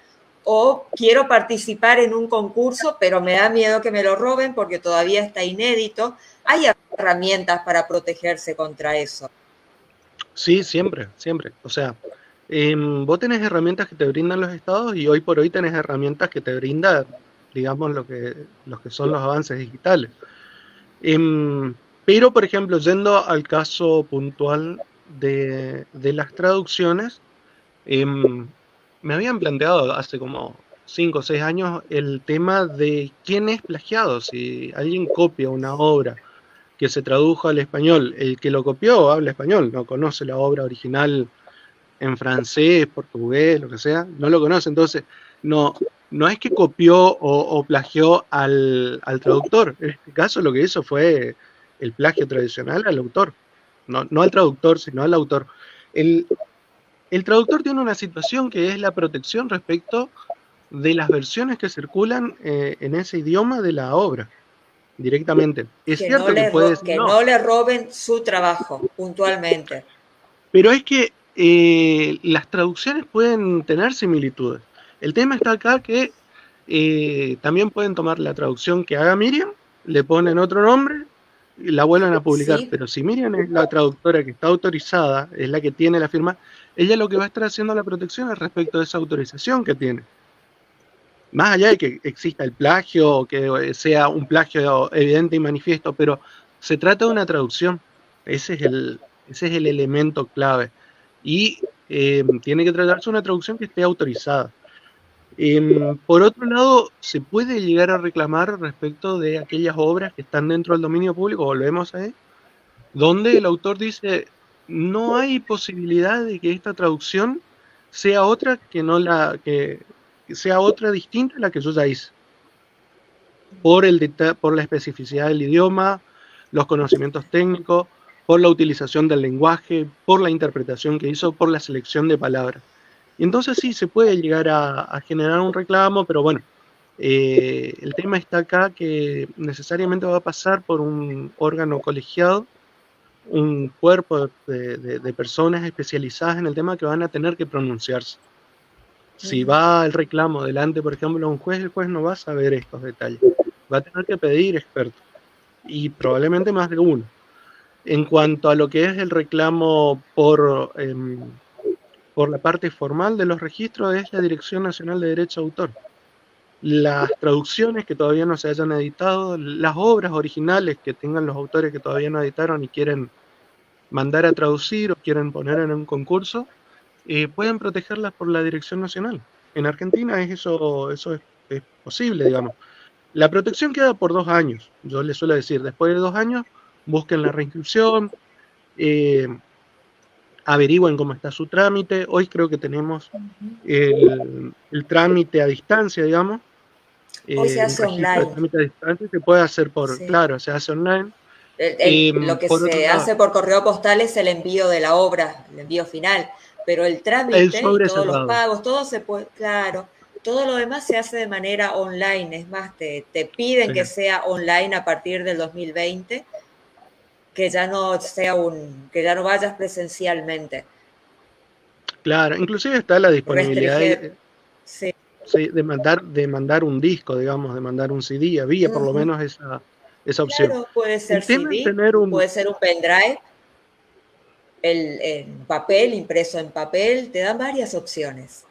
o quiero participar en un concurso, pero me da miedo que me lo roben porque todavía está inédito. Hay herramientas para protegerse contra eso. Sí, siempre, siempre. O sea, vos tenés herramientas que te brindan los estados y hoy por hoy tenés herramientas que te brindan, digamos, los que son los avances digitales. Pero, por ejemplo, yendo al caso puntual de las traducciones, me habían planteado hace como 5 o 6 años el tema de quién es plagiado. Si alguien copia una obra que se tradujo al español, el que lo copió habla español, no conoce la obra original en francés, portugués, lo que sea, no lo conoce. Entonces, no es que copió o plagió al traductor. En este caso lo que hizo fue el plagio tradicional al autor. No al traductor, sino al autor. El traductor tiene una situación que es la protección respecto de las versiones que circulan en ese idioma de la obra, directamente. Es cierto que puede decir, no le roben su trabajo, puntualmente. Pero es que las traducciones pueden tener similitudes. El tema está acá que también pueden tomar la traducción que haga Miriam, le ponen otro nombre y la vuelven a publicar. Sí. Pero si Miriam es la traductora que está autorizada, es la que tiene la firma, ella lo que va a estar haciendo la protección es respecto de esa autorización que tiene. Más allá de que exista el plagio o que sea un plagio evidente y manifiesto, pero se trata de una traducción. Ese es el elemento clave. Y tiene que tratarse de una traducción que esté autorizada. Por otro lado, se puede llegar a reclamar respecto de aquellas obras que están dentro del dominio público, volvemos a él, donde el autor dice, no hay posibilidad de que esta traducción sea otra que sea otra distinta a la que yo ya hice. Por la especificidad del idioma, los conocimientos técnicos, por la utilización del lenguaje, por la interpretación que hizo, por la selección de palabras. Y entonces sí, se puede llegar a generar un reclamo, pero bueno, el tema está acá que necesariamente va a pasar por un órgano colegiado, un cuerpo de personas especializadas en el tema que van a tener que pronunciarse. Si va el reclamo delante, por ejemplo, a un juez, el juez no va a saber estos detalles. Va a tener que pedir expertos, y probablemente más de uno. En cuanto a lo que es el reclamo por la parte formal de los registros, es la Dirección Nacional de Derecho de Autor. Las traducciones que todavía no se hayan editado, las obras originales que tengan los autores que todavía no editaron y quieren mandar a traducir o quieren poner en un concurso, pueden protegerlas por la Dirección Nacional. En Argentina eso es posible, digamos. La protección queda por 2 años. Yo les suelo decir, después de 2 años, busquen la reinscripción, averigüen cómo está su trámite. Hoy creo que tenemos el trámite a distancia, digamos. Hoy se hace online. El trámite a distancia se puede hacer claro, se hace online. Lo que se hace por correo postal es el envío de la obra, el envío final, pero el trámite y todos los pagos, todo se puede, claro, todo lo demás se hace de manera online. Es más, te piden que sea online a partir del 2020, que ya no vayas presencialmente. Claro, inclusive está la disponibilidad de mandar un disco, digamos, de mandar un CD. Había por lo menos esa opción. Claro, puede ser CD, puede ser un pendrive, el papel, impreso en papel, te dan varias opciones.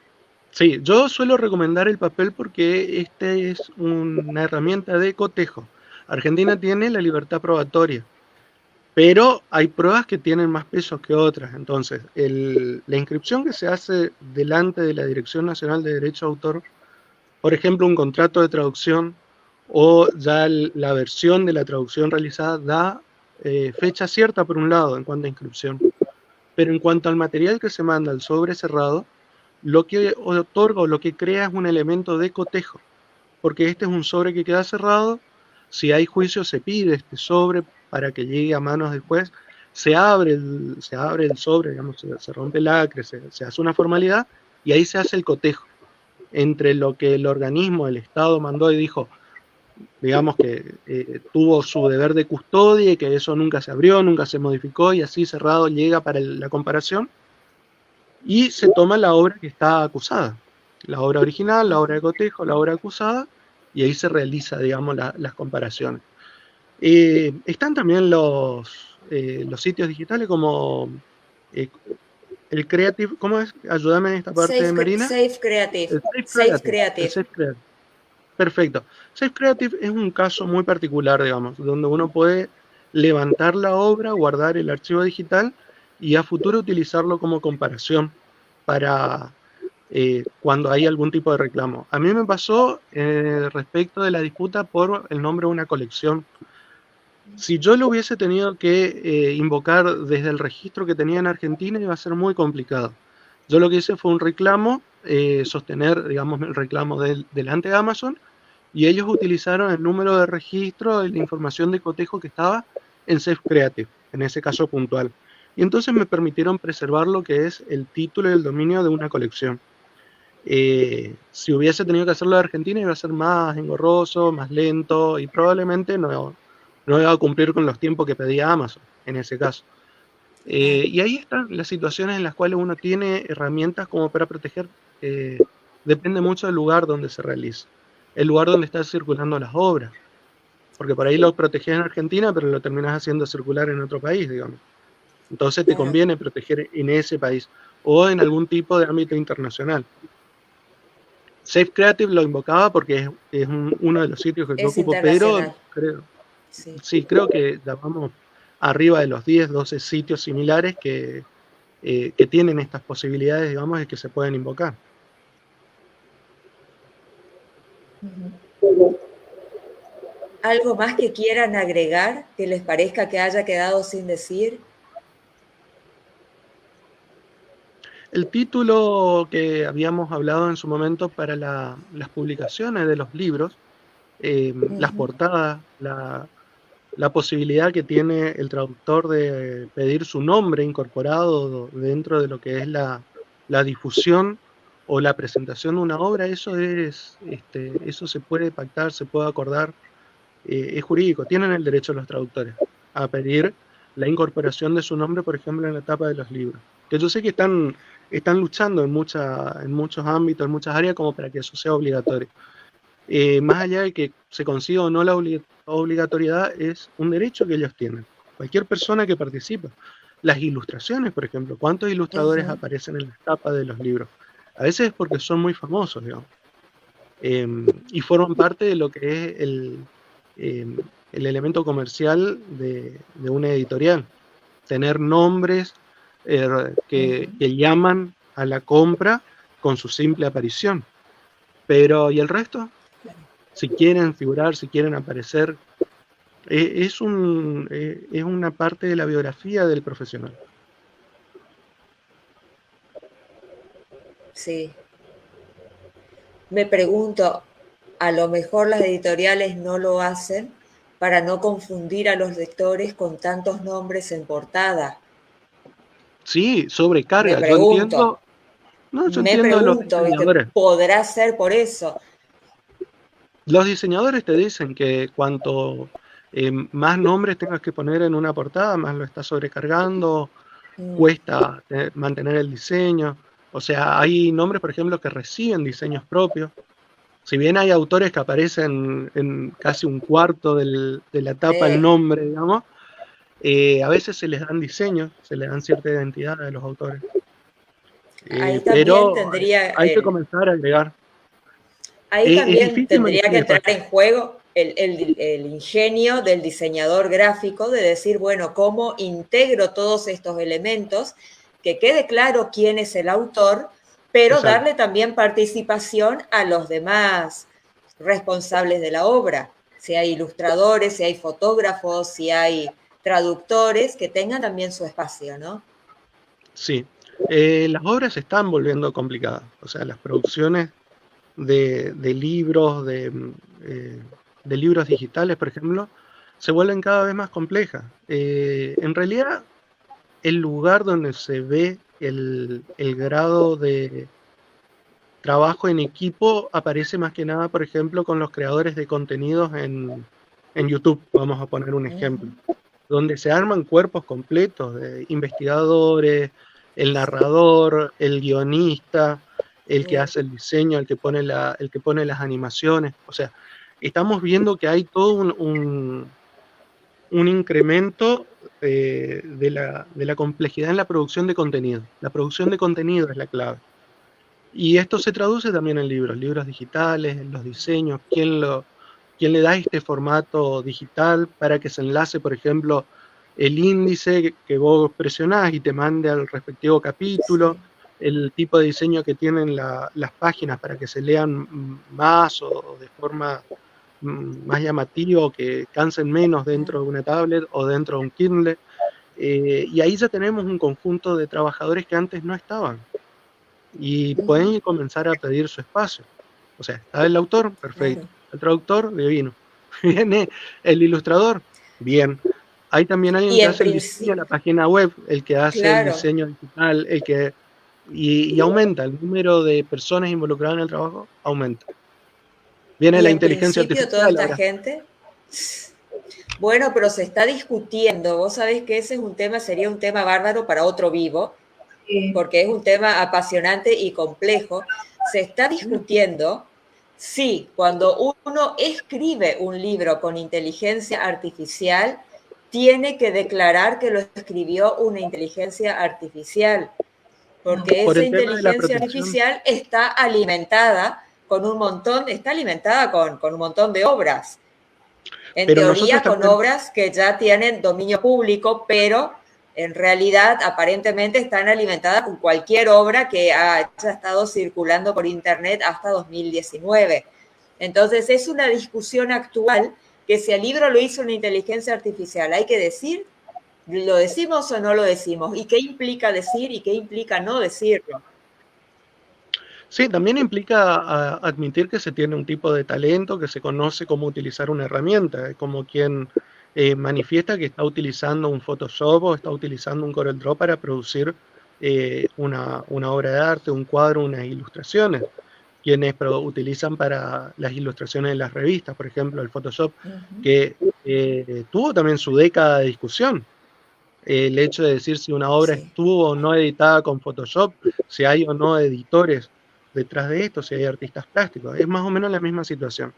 Sí, yo suelo recomendar el papel porque este es una herramienta de cotejo. Argentina tiene la libertad probatoria, pero hay pruebas que tienen más peso que otras. Entonces, la inscripción que se hace delante de la Dirección Nacional de Derecho de Autor, por ejemplo, un contrato de traducción o ya la versión de la traducción realizada, da fecha cierta por un lado en cuanto a inscripción, pero en cuanto al material que se manda, al sobre cerrado, lo que otorga o lo que crea es un elemento de cotejo, porque este es un sobre que queda cerrado. Si hay juicio, se pide este sobre para que llegue a manos del juez, se abre el sobre, digamos, se rompe el lacre, se hace una formalidad y ahí se hace el cotejo entre lo que el organismo, el Estado mandó y dijo, digamos que tuvo su deber de custodia y que eso nunca se abrió, nunca se modificó y así cerrado llega para la comparación y se toma la obra que está acusada, la obra original, la obra de cotejo, la obra acusada y ahí se realiza, digamos, las comparaciones. Están también los sitios digitales como el Creative, ¿cómo es? Ayúdame en esta parte, Marina. Safe Creative. El Safe Creative. Perfecto. Safe Creative es un caso muy particular, digamos, donde uno puede levantar la obra, guardar el archivo digital y a futuro utilizarlo como comparación para cuando hay algún tipo de reclamo. A mí me pasó respecto de la disputa por el nombre de una colección. Si yo lo hubiese tenido que invocar desde el registro que tenía en Argentina, iba a ser muy complicado. Yo lo que hice fue un reclamo, sostener, digamos, el reclamo delante de Amazon, y ellos utilizaron el número de registro y la información de cotejo que estaba en Safe Creative, en ese caso puntual. Y entonces me permitieron preservar lo que es el título y el dominio de una colección. Si hubiese tenido que hacerlo de Argentina, iba a ser más engorroso, más lento, y probablemente no iba a cumplir con los tiempos que pedía Amazon, en ese caso. Y ahí están las situaciones en las cuales uno tiene herramientas como para proteger. Depende mucho del lugar donde se realiza, el lugar donde están circulando las obras, porque por ahí lo proteges en Argentina, pero lo terminas haciendo circular en otro país, digamos. Entonces te conviene proteger en ese país o en algún tipo de ámbito internacional. Safe Creative lo invocaba porque es uno de los sitios que yo ocupo, pero creo que llamamos arriba de los 10, 12 sitios similares que tienen estas posibilidades, digamos, y que se pueden invocar. ¿Algo más que quieran agregar que les parezca que haya quedado sin decir? El título que habíamos hablado en su momento para las publicaciones de los libros, las portadas, la posibilidad que tiene el traductor de pedir su nombre incorporado dentro de lo que es la difusión o la presentación de una obra, eso se puede pactar, se puede acordar, es jurídico, tienen el derecho los traductores a pedir la incorporación de su nombre, por ejemplo, en la tapa de los libros. Que yo sé que están luchando en muchos ámbitos, en muchas áreas, como para que eso sea obligatorio. Más allá de que se consiga o no la obligatoriedad, es un derecho que ellos tienen. Cualquier persona que participa. Las ilustraciones, por ejemplo, ¿cuántos ilustradores aparecen en las tapas de los libros? A veces es porque son muy famosos, digamos. Y forman parte de lo que es el elemento comercial de una editorial. Tener nombres que llaman a la compra con su simple aparición. Pero, ¿y el resto? Si quieren figurar, si quieren aparecer, es una parte de la biografía del profesional. Sí. Me pregunto, a lo mejor las editoriales no lo hacen para no confundir a los lectores con tantos nombres en portada. Sí, sobrecarga. Me pregunto, ¿podrá ser por eso? Los diseñadores te dicen que cuanto más nombres tengas que poner en una portada, más lo estás sobrecargando, cuesta mantener el diseño. O sea, hay nombres, por ejemplo, que reciben diseños propios. Si bien hay autores que aparecen en casi un cuarto de la tapa el nombre, digamos, a veces se les dan diseños, se les dan cierta identidad a los autores. Pero hay que comenzar a agregar. Ahí también tendría que entrar en juego el ingenio del diseñador gráfico de decir, bueno, ¿cómo integro todos estos elementos? Que quede claro quién es el autor, pero darle también participación a los demás responsables de la obra. Si hay ilustradores, si hay fotógrafos, si hay traductores, que tengan también su espacio, ¿no? Sí. Las obras se están volviendo complicadas, o sea, las producciones de libros, de libros digitales, por ejemplo, se vuelven cada vez más complejas. En realidad, el lugar donde se ve el grado de trabajo en equipo aparece más que nada, por ejemplo, con los creadores de contenidos en YouTube, vamos a poner un ejemplo, donde se arman cuerpos completos de investigadores, el narrador, el guionista, el que hace el diseño, el que pone las animaciones. O sea, estamos viendo que hay todo un incremento de la complejidad en la producción de contenido. La producción de contenido es la clave. Y esto se traduce también en libros digitales, en los diseños, quién le da este formato digital para que se enlace, por ejemplo, el índice que vos presionás y te mande al respectivo capítulo, el tipo de diseño que tienen las páginas para que se lean más o de forma más llamativa, que cansen menos dentro de una tablet o dentro de un Kindle. Y ahí ya tenemos un conjunto de trabajadores que antes no estaban. Y pueden comenzar a pedir su espacio. O sea, está el autor, perfecto. El traductor, divino. Viene el ilustrador, bien. Hay también alguien que hace el diseño de la página web, el que hace el diseño digital, el que y aumenta el número de personas involucradas en el trabajo, aumenta. Viene la inteligencia artificial. Toda esta gente. Bueno, pero se está discutiendo. Vos sabés que ese es un tema, sería un tema bárbaro para otro vivo, porque es un tema apasionante y complejo. Se está discutiendo si cuando uno escribe un libro con inteligencia artificial, tiene que declarar que lo escribió una inteligencia artificial, porque esa inteligencia artificial está alimentada con un montón, con un montón de obras. En teoría, con obras que ya tienen dominio público, pero en realidad, aparentemente, están alimentadas con cualquier obra que haya estado circulando por Internet hasta 2019. Entonces, es una discusión actual que si el libro lo hizo una inteligencia artificial, hay que decir, ¿lo decimos o no lo decimos? ¿Y qué implica decir y qué implica no decirlo? Sí, también implica admitir que se tiene un tipo de talento, que se conoce cómo utilizar una herramienta, como quien manifiesta que está utilizando un Photoshop o está utilizando un CorelDRAW para producir una obra de arte, un cuadro, unas ilustraciones. Quienes utilizan para las ilustraciones de las revistas, por ejemplo, el Photoshop, que tuvo también su década de discusión. El hecho de decir si una obra estuvo o no editada con Photoshop, si hay o no editores detrás de esto, si hay artistas plásticos, es más o menos la misma situación.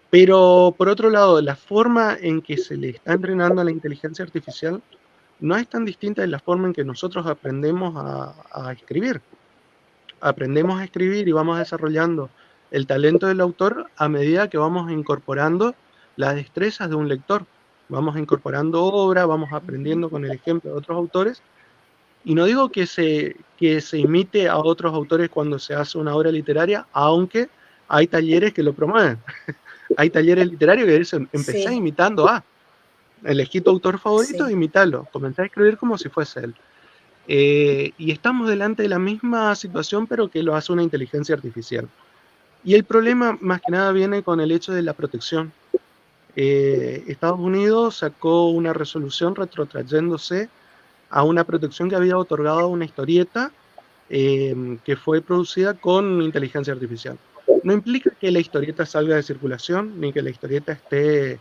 Pero por otro lado, la forma en que se le está entrenando a la inteligencia artificial no es tan distinta de la forma en que nosotros aprendemos a escribir. Aprendemos a escribir y vamos desarrollando el talento del autor a medida que vamos incorporando las destrezas de un lector. Vamos incorporando obra, vamos aprendiendo con el ejemplo de otros autores. Y no digo que se imite a otros autores cuando se hace una obra literaria, aunque hay talleres que lo promueven. Hay talleres literarios que dicen, empecé imitando a, elegí tu autor favorito, imitalo, comencé a escribir como si fuese él. Y estamos delante de la misma situación, pero que lo hace una inteligencia artificial. Y el problema más que nada viene con el hecho de la protección. Estados Unidos sacó una resolución retrotrayéndose a una protección que había otorgado a una historieta que fue producida con inteligencia artificial. No implica que la historieta salga de circulación ni que la historieta esté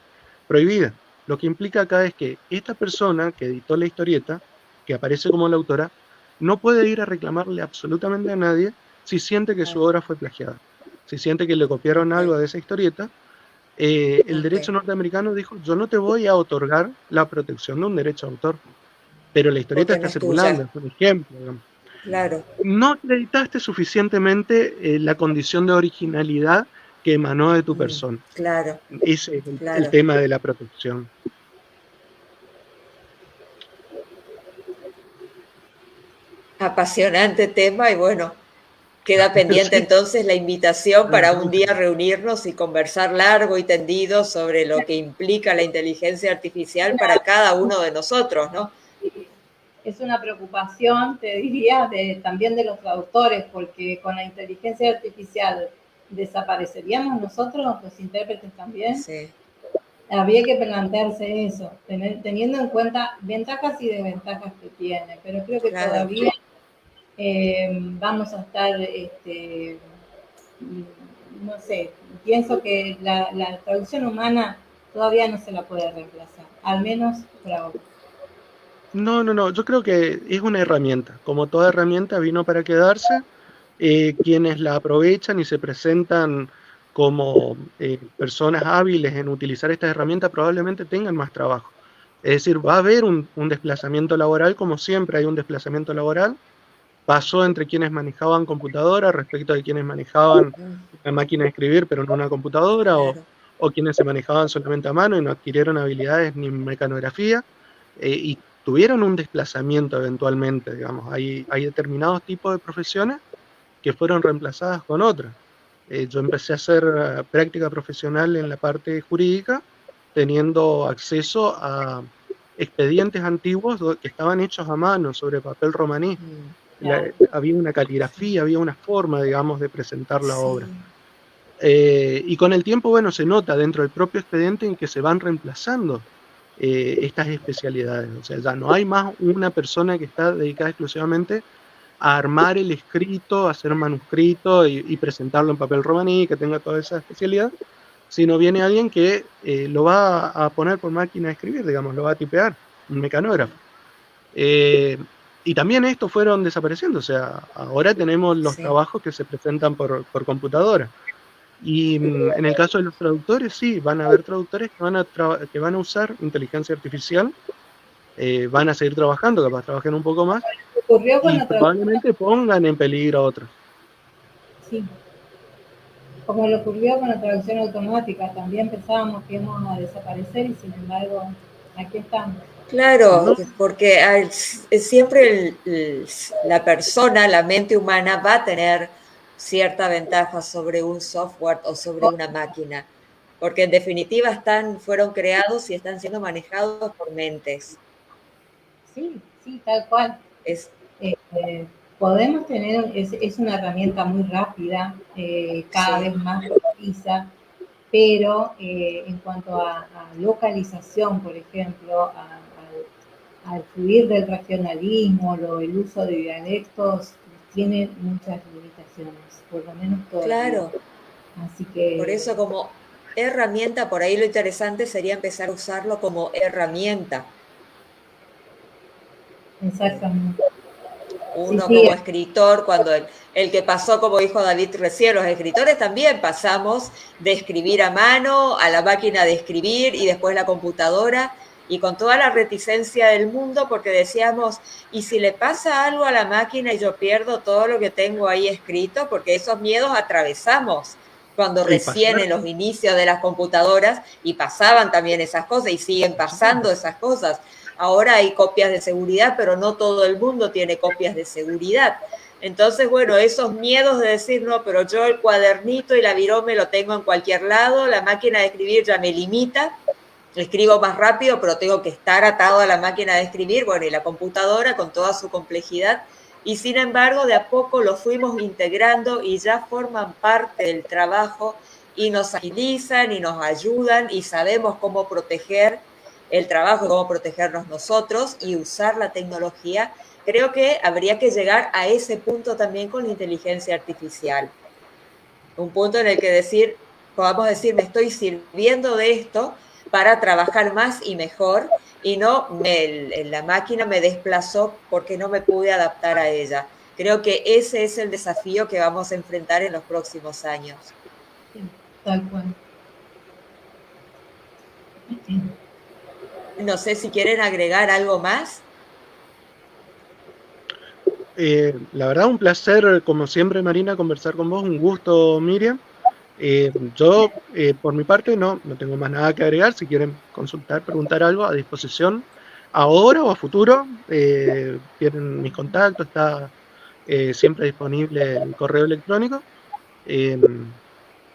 prohibida. Lo que implica acá es que esta persona que editó la historieta, que aparece como la autora, no puede ir a reclamarle absolutamente a nadie si siente que su obra fue plagiada. Si siente que le copiaron algo de esa historieta, el derecho norteamericano dijo, yo no te voy a otorgar la protección de un derecho de autor, pero la historieta está circulando, es un ejemplo. Digamos. Claro. No acreditaste suficientemente la condición de originalidad que emanó de tu persona. Claro. Ese es el tema de la protección. Apasionante tema y bueno, queda pendiente entonces la invitación para un día reunirnos y conversar largo y tendido sobre lo que implica la inteligencia artificial para cada uno de nosotros, ¿no? es una preocupación, te diría, también de los traductores, porque con la inteligencia artificial desapareceríamos nosotros, los intérpretes también. Sí. Habría que plantearse eso, teniendo en cuenta ventajas y desventajas que tiene, pero creo que Claro. todavía vamos a estar, no sé, pienso que la traducción humana todavía no se la puede reemplazar, al menos por ahora. No, yo creo que es una herramienta, como toda herramienta vino para quedarse. Quienes la aprovechan y se presentan como personas hábiles en utilizar esta herramienta probablemente tengan más trabajo. Es decir, va a haber un desplazamiento laboral, como siempre hay un desplazamiento laboral. Pasó entre quienes manejaban computadora respecto de quienes manejaban una máquina de escribir, pero no una computadora, Claro. o quienes se manejaban solamente a mano y no adquirieron habilidades ni mecanografía, y tuvieron un desplazamiento eventualmente, digamos. Hay determinados tipos de profesiones que fueron reemplazadas con otras. Yo empecé a hacer práctica profesional en la parte jurídica, teniendo acceso a expedientes antiguos que estaban hechos a mano sobre papel romaní. Había una caligrafía, había una forma, digamos, de presentar la obra. Y con el tiempo, bueno, se nota dentro del propio expediente en que se van reemplazando estas especialidades. O sea, ya no hay más una persona que está dedicada exclusivamente a armar el escrito, a hacer manuscrito y presentarlo en papel romaní, que tenga toda esa especialidad, sino viene alguien que lo va a poner por máquina de escribir, digamos, lo va a tipear, un mecanógrafo. Y también estos fueron desapareciendo, o sea, ahora tenemos los trabajos que se presentan por computadora. Y en el caso de los traductores, sí, van a haber traductores que van a usar inteligencia artificial, van a seguir trabajando, capaz trabajen un poco más, y probablemente pongan en peligro a otros. Sí. Como le ocurrió con la traducción automática, también pensábamos que íbamos a desaparecer y sin embargo, aquí estamos. Claro, porque siempre la persona, la mente humana va a tener cierta ventaja sobre un software o sobre una máquina, porque en definitiva fueron creados y están siendo manejados por mentes. Sí, tal cual. Podemos tener, es una herramienta muy rápida, cada vez más precisa, pero en cuanto a localización, por ejemplo, al fluir del regionalismo, el uso de dialectos, tiene muchas limitaciones, por lo menos todavía. Claro. Así que... Por eso como herramienta, por ahí lo interesante sería empezar a usarlo como herramienta. Exactamente. Uno como escritor, cuando el que pasó, como dijo David recién, los escritores también pasamos de escribir a mano a la máquina de escribir y después la computadora, y con toda la reticencia del mundo, porque decíamos, ¿y si le pasa algo a la máquina y yo pierdo todo lo que tengo ahí escrito? Porque esos miedos atravesamos cuando recién en los inicios de las computadoras, y pasaban también esas cosas, y siguen pasando esas cosas. Ahora hay copias de seguridad, pero no todo el mundo tiene copias de seguridad. Entonces, bueno, esos miedos de decir, no, pero yo el cuadernito y la virome lo tengo en cualquier lado, la máquina de escribir ya me limita, escribo más rápido, pero tengo que estar atado a la máquina de escribir, bueno, y la computadora con toda su complejidad. Y sin embargo, de a poco lo fuimos integrando y ya forman parte del trabajo y nos agilizan y nos ayudan y sabemos cómo proteger el trabajo, cómo protegernos nosotros y usar la tecnología. Creo que habría que llegar a ese punto también con la inteligencia artificial. Un punto en el que podamos decir, me estoy sirviendo de esto para trabajar más y mejor, y no la máquina me desplazó porque no me pude adaptar a ella. Creo que ese es el desafío que vamos a enfrentar en los próximos años. Sí, tal cual. No sé si quieren agregar algo más. La verdad, un placer, como siempre, Marina, conversar con vos. Un gusto, Miriam. Yo, por mi parte, no tengo más nada que agregar. Si quieren consultar, preguntar algo, a disposición ahora o a futuro. Tienen mis contactos, está siempre disponible el correo electrónico.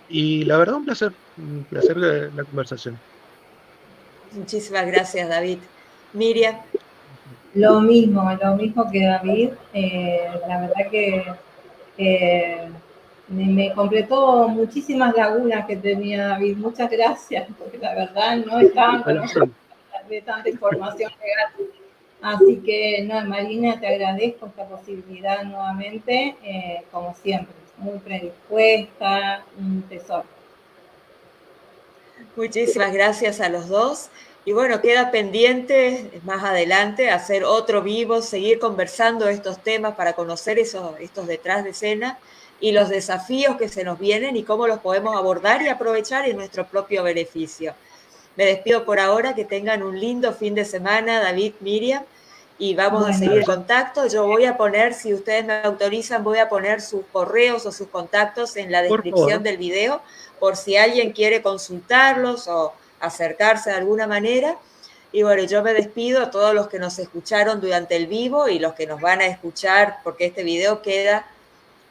Y la verdad, un placer la conversación. Muchísimas gracias, David. Miriam. Lo mismo que David. La verdad que me completó muchísimas lagunas que tenía David. Muchas gracias, porque la verdad no estaban conociendo de tanta información legal. Así que, no, Marina, te agradezco esta posibilidad nuevamente, como siempre, muy predispuesta, un tesoro. Muchísimas gracias a los dos. Y bueno, queda pendiente más adelante hacer otro vivo, seguir conversando estos temas para conocer estos detrás de escena y los desafíos que se nos vienen y cómo los podemos abordar y aprovechar en nuestro propio beneficio. Me despido por ahora, que tengan un lindo fin de semana, David, Miriam, y vamos a seguir en contacto. Yo voy a poner, si ustedes me autorizan, voy a poner sus correos o sus contactos en la descripción del video, por si alguien quiere consultarlos o acercarse de alguna manera. Y bueno, yo me despido a todos los que nos escucharon durante el vivo y los que nos van a escuchar, porque este video queda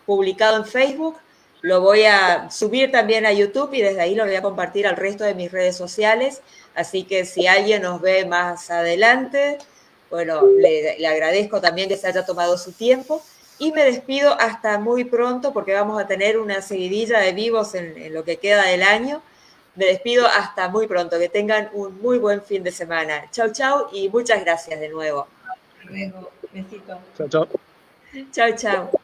publicado en Facebook. Lo voy a subir también a YouTube y desde ahí lo voy a compartir al resto de mis redes sociales. Así que si alguien nos ve más adelante, bueno, le agradezco también que se haya tomado su tiempo. Y me despido hasta muy pronto, porque vamos a tener una seguidilla de vivos en lo que queda del año. Me despido hasta muy pronto. Que tengan un muy buen fin de semana. Chau, chau, y muchas gracias de nuevo. Hasta luego. Besito. Chao, chao. Chau, chau.